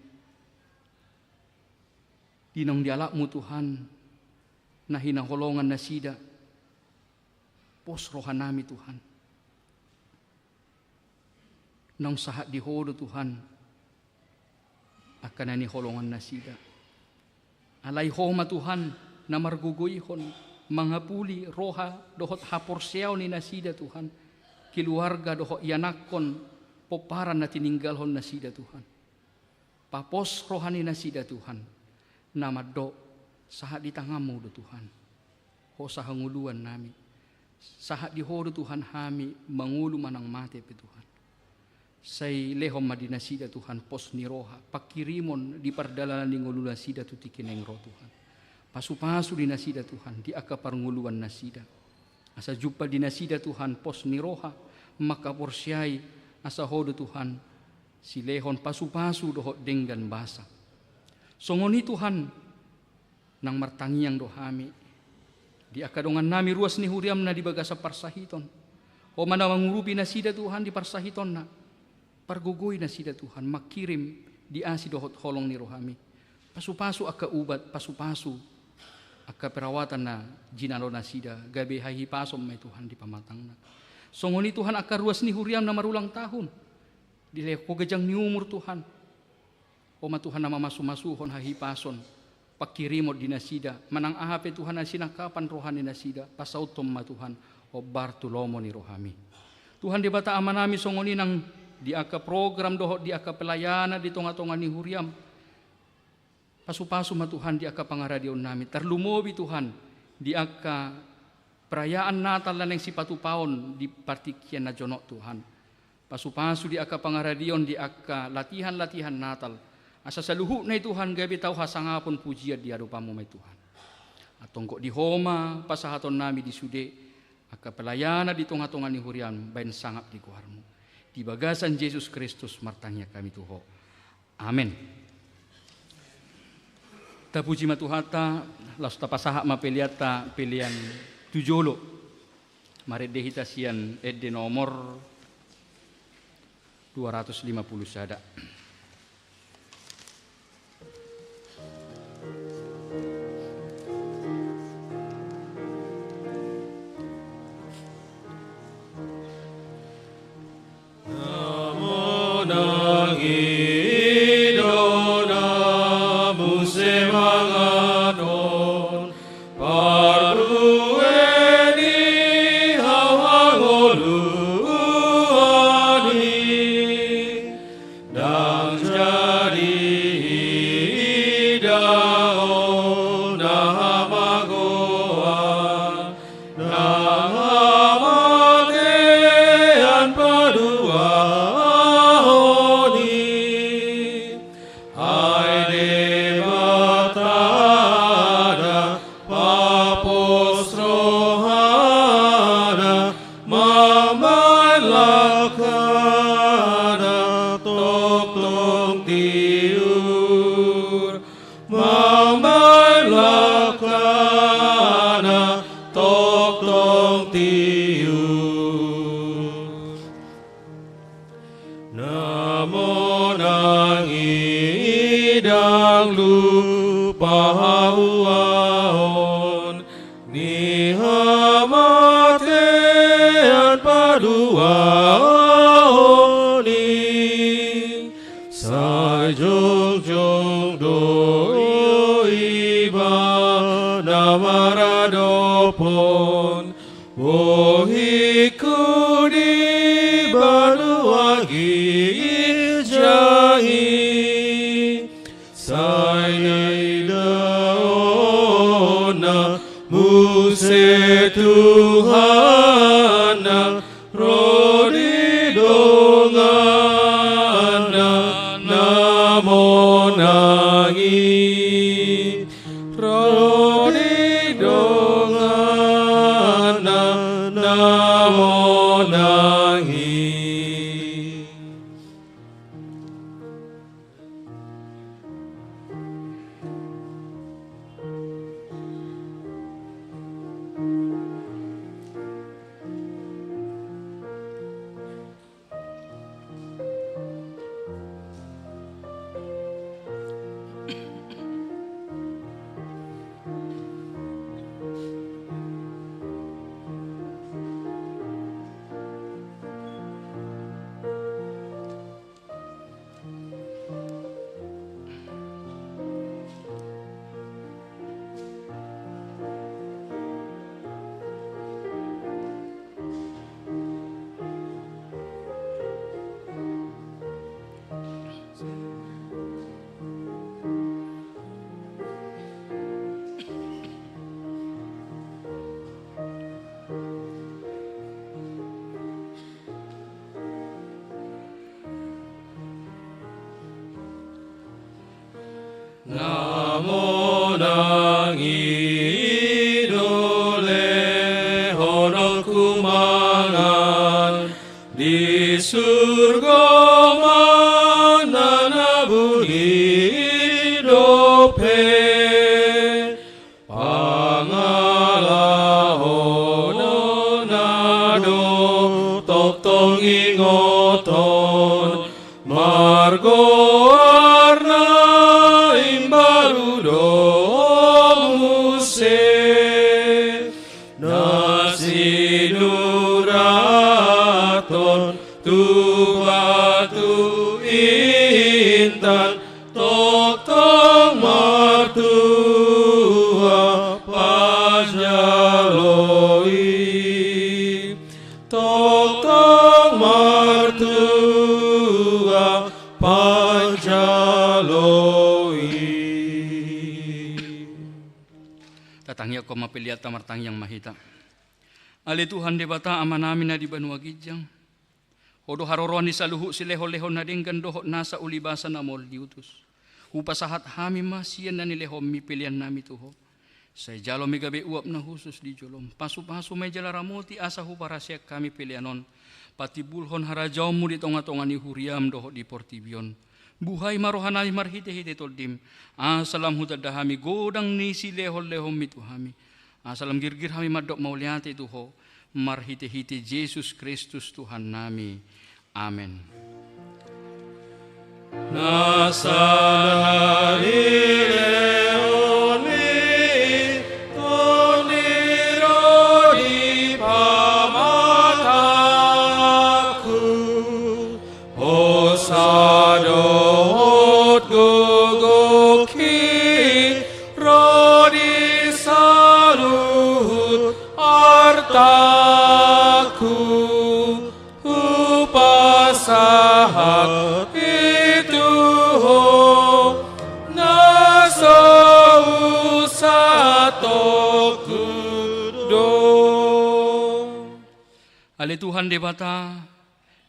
Dinong dialakmu Tuhan na hinaholongan na sida pos rohan nami Tuhan nang sahat dihodo Tuhan akan ni holongan na sida alay homa Tuhan na marguguyhon mangapuli roha dohot haporseaw ni nasida Tuhan keluarga dohot yanakon poparan na tininggalhon nasida Tuhan papos rohani nasida Tuhan nama do sahat di tanganmu do Tuhan. Ho sahanguluan nami. Sahat di hodo Tuhan hami mangulu manang mate pe Tuhan. Say lehom madinasida Tuhan pos ni roha. Pakirimon di pardalanan di ngulula sida tutikineng roh Tuhan. Pasu-pasu di nasida Tuhan di akapar nguluan nasida. Asa jumpa di nasida Tuhan pos ni roha. Maka porsyai asa hodo Tuhan. Si lehon pasu-pasu dohot denggan basa. Songoni Tuhan nang martangiang dohami di akadongan nami ruas ni huriam na di bagasa parsahiton o mana mangurupi nasida Tuhan di parsahiton na pargugoy nasida Tuhan makirim di asi dohot holong ni rohami pasu-pasu aka ubat pasu-pasu aka perawatan na jinalo nasida gabe hahi pasom may Tuhan di pamatang na songoni Tuhan aka ruas ni huriam na marulang tahun di leko gajang ni umur Tuhan o matuhan na mamasuhon hahipason pakirimot di nasida manang ahape Tuhan na sinakapan rohani nasida pasautom matuhan o bartulomo ni rohami Tuhan di bata amanami songoni nang di aka program dohot di aka pelayana di tonga-tonga ni huriam pasu-pasu matuhan di aka pangaradion nami terlumobi Tuhan di aka perayaan Natal lan yang sipatu paon di partikian na jonok Tuhan pasu-pasu di aka pangaradion di aka latihan-latihan Natal asa saluhu na Tuhan gabi tau hasangapon pujian di adupamu may Tuhan. Atong kok di homa pasahaton nami di sude aka pelayana di tonga-tonga ni hurian bain sangap di kuharmu. Di bagasan Yesus Kristus martangnya kami tuho. Amin. Ta puji matuhata las ta pasaha mapeliata pilihan tujolo. Mari dehita sian edde nomor 250 sada. Tuhan Namo nang idole honor kumangan di surga mana nabuni dope pangalahono nado tok tong ingoton margo arna imbarudo muse nasinuraton tu batu intan tok tong martua pajaloi tok tong martua pajaloi. Tatangya ko mapiliat tamartang yang mahita. Ali Tuhan debata amanami na di banua gijang. Hodo haroroan di saluhu sileho-leho na dinggan doho nasa ulibasa na mol diutus. Upasahat hami masiyan na nileho mipilian nami tuho. Say jalo mi gabi uap na husus di jolom. Pasu-pasu may jalaramoti asa huparasyak kami pilianon. Pati bulhon harajaw mo di tonga-tonga ni huriam doho di portibion. Buhay marohanami marhite-hite toldim. Asalam hutadahami godang ni sileho-leho mituhami. Asalam girgir hami madok mauliate tuho. Marhite-hite Yesus Kristus Tuhan nami. Amen. Nasa leoni toniro di pamataku osadot gogoki rodi salut artaku upasahat itu nasa usatoku do. Ali Tuhan debata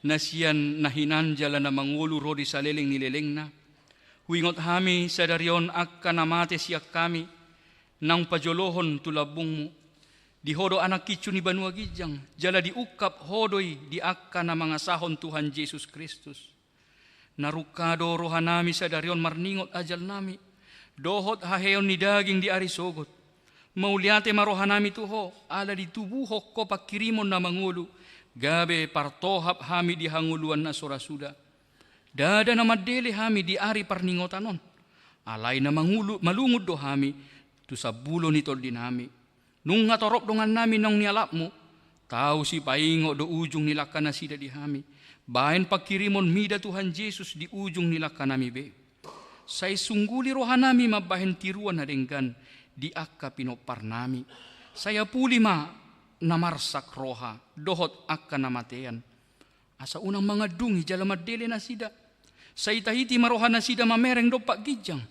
nasian nahinan jalan na mangulu rodi saleling nileleng na. Huingot hami sadarion akka namate siyak kami nang pajolohon tulabung mo. Di hodo anak kicu ni banua gijang, jala diukap hodoi di akka na mga sahon Tuhan Yesus Kristus. Narukado rohanami sadarion marningot ajal nami, dohot haheon ni daging di arisogot. Mauliate marohanami tuho, ala di tubuhok ko pakirimon na mangulu, gabe partohap hami di hanguluan na sorasuda. Dada na madele hami di ari parningotanon, alay na mangulu malungod do hami, tu sa bulo ni tol dinami. Nung ngatorop dongan namin nang nialap mo, tao si paingo do ujung nila ka na sida di hami. Bahin pagkirimon mida Tuhan Yesus di ujung nila ka nami be. Say sungguli rohan nami mabahin tiruan na denggan di akka pinopar nami. Saya puli ma namarsak roha, dohot akka namatean. Asa unang mga dungi jala madele na sida. Say tahiti marohan na sida mamereng do pagijang.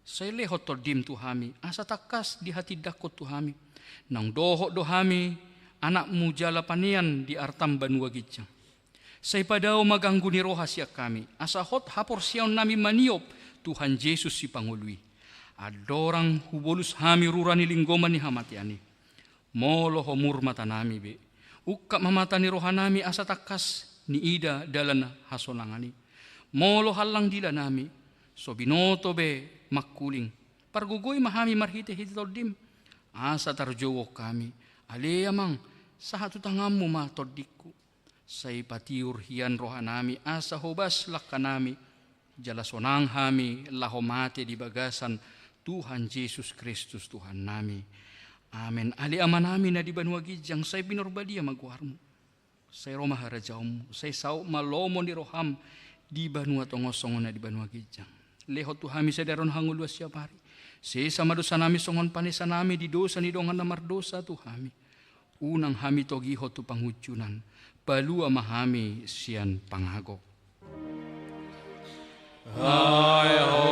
Say lehot tordim tuhami, asa takas di hati dakot tuhami. Nang doho dohami anak mu jala panian di artam banua gijang. Say padaw maganggu ni roha siya kami. Asa hot hapor siyaw nami maniop Tuhan Yesus si Pangului. Adorang hubolus hami rura ni linggoman ni hamatiani. Molo homur mata nami be. Ukka mamata ni roha nami asa takas ni ida dalan hasonangani. Molo halang dila nami. So binoto be makuling. Pargugoy mahami marhite hitoldim. Asa tarjowo kami, aleyamang sa hatutangamu matodikku. Say patiur hiyan rohanami, asa hobas lakanami, jalasonang hami lahomate di bagasan Tuhan Yesus Kristus Tuhan nami. Amen. Ali amanami na di banua gijang, say binorbadia magwarmo. Say roma harajawmo, say sao malomo ni roham di banua tongosongon na di banua gijang. Lehot tuhami sa daron hangulwas siya pari. Sesa madosa nami songon panesa nami di dosa ni dongan namar dosa tu hami. Unang hami togiho tu panghujunan. Palua mahami sian pangagok. Hai ho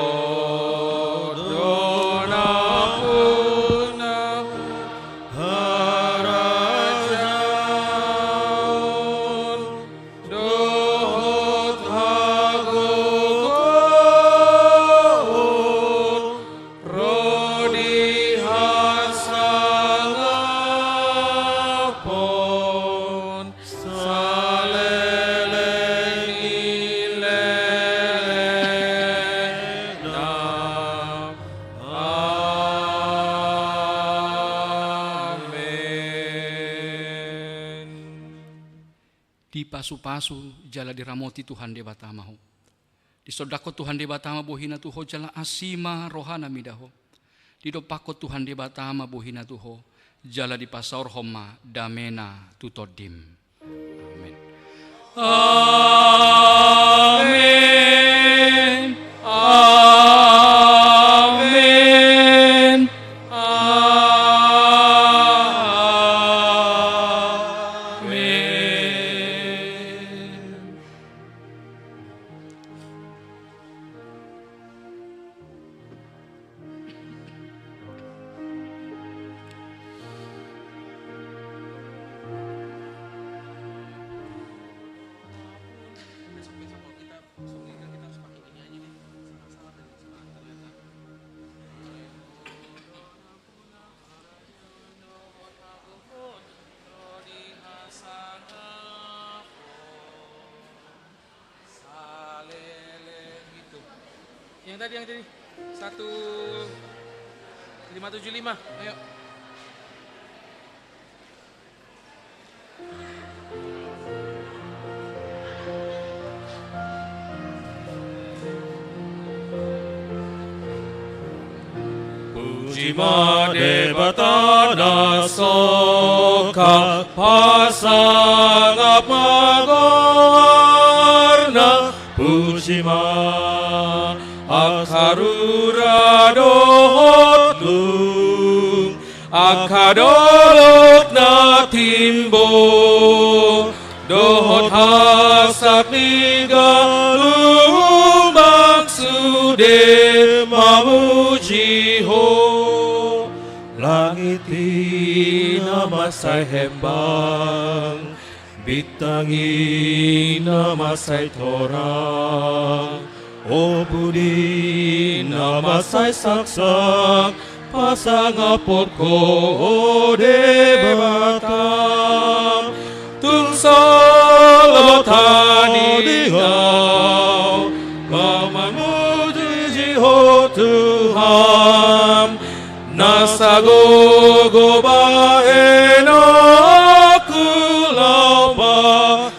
dona puna harajaon dohot hagokot pasu-pasu jala diramoti Tuhan de batama ho. Di sodako Tuhan de batama bohina tuho jala asima rohana midaho. Di dopako Tuhan de batama bohina tuho jala di pasaur homa damena tutodim. Amin. Amin. Amin. Yang tadi 1575. Ayo. Pujima debatana soka pasangap magorna Pujima akarura dohotlung akadolok na timbo dohot hasak nigalung baksude mamujiho langiti namasay hembang bitangi namasay torang O budi namasay saksak pasangapot ko o debatang tungsalo tanigaw mamamujiho Tuhan nasa gogobahen aku law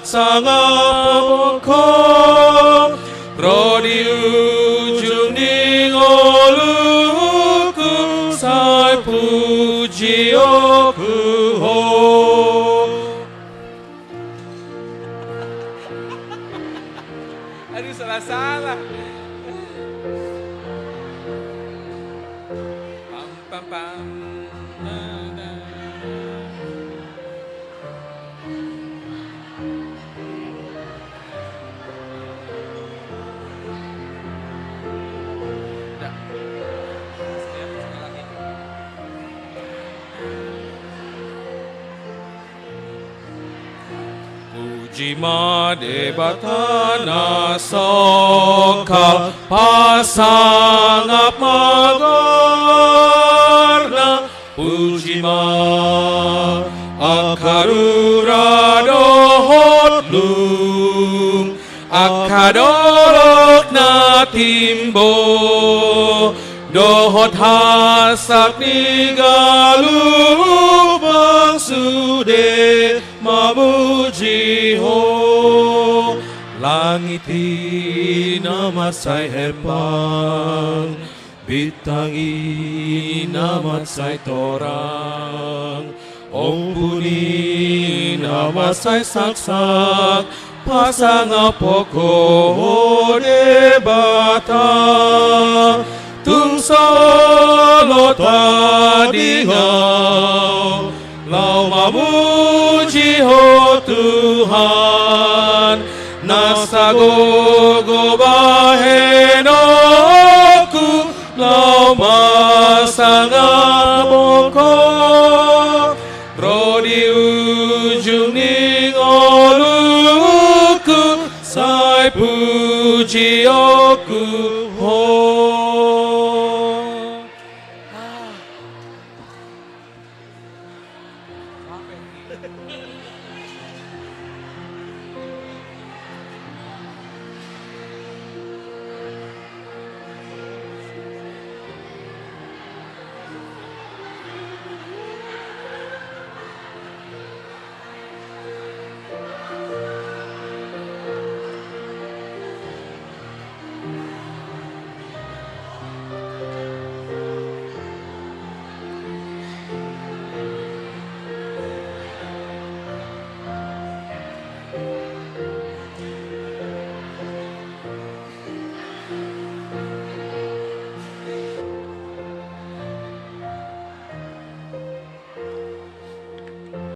pasangapot ko Rodi ujung ningoluku say puji oku ho. Aduh, salah-salah. Pam pam pam. Jima debatana soka pasangap magorna Pujima akarura dohotlung akadolok na timbo dohot hasak nigalung baksude mamujiho langiti namasay hempang bitangi namasay torang ombuni namasay saksak pasangapoko debatang tungsalo tadingaw Lau mamuji ho Tuhan nasa gogobahen aku lau masangapoko rodi ujung ningoluku say puji aku ho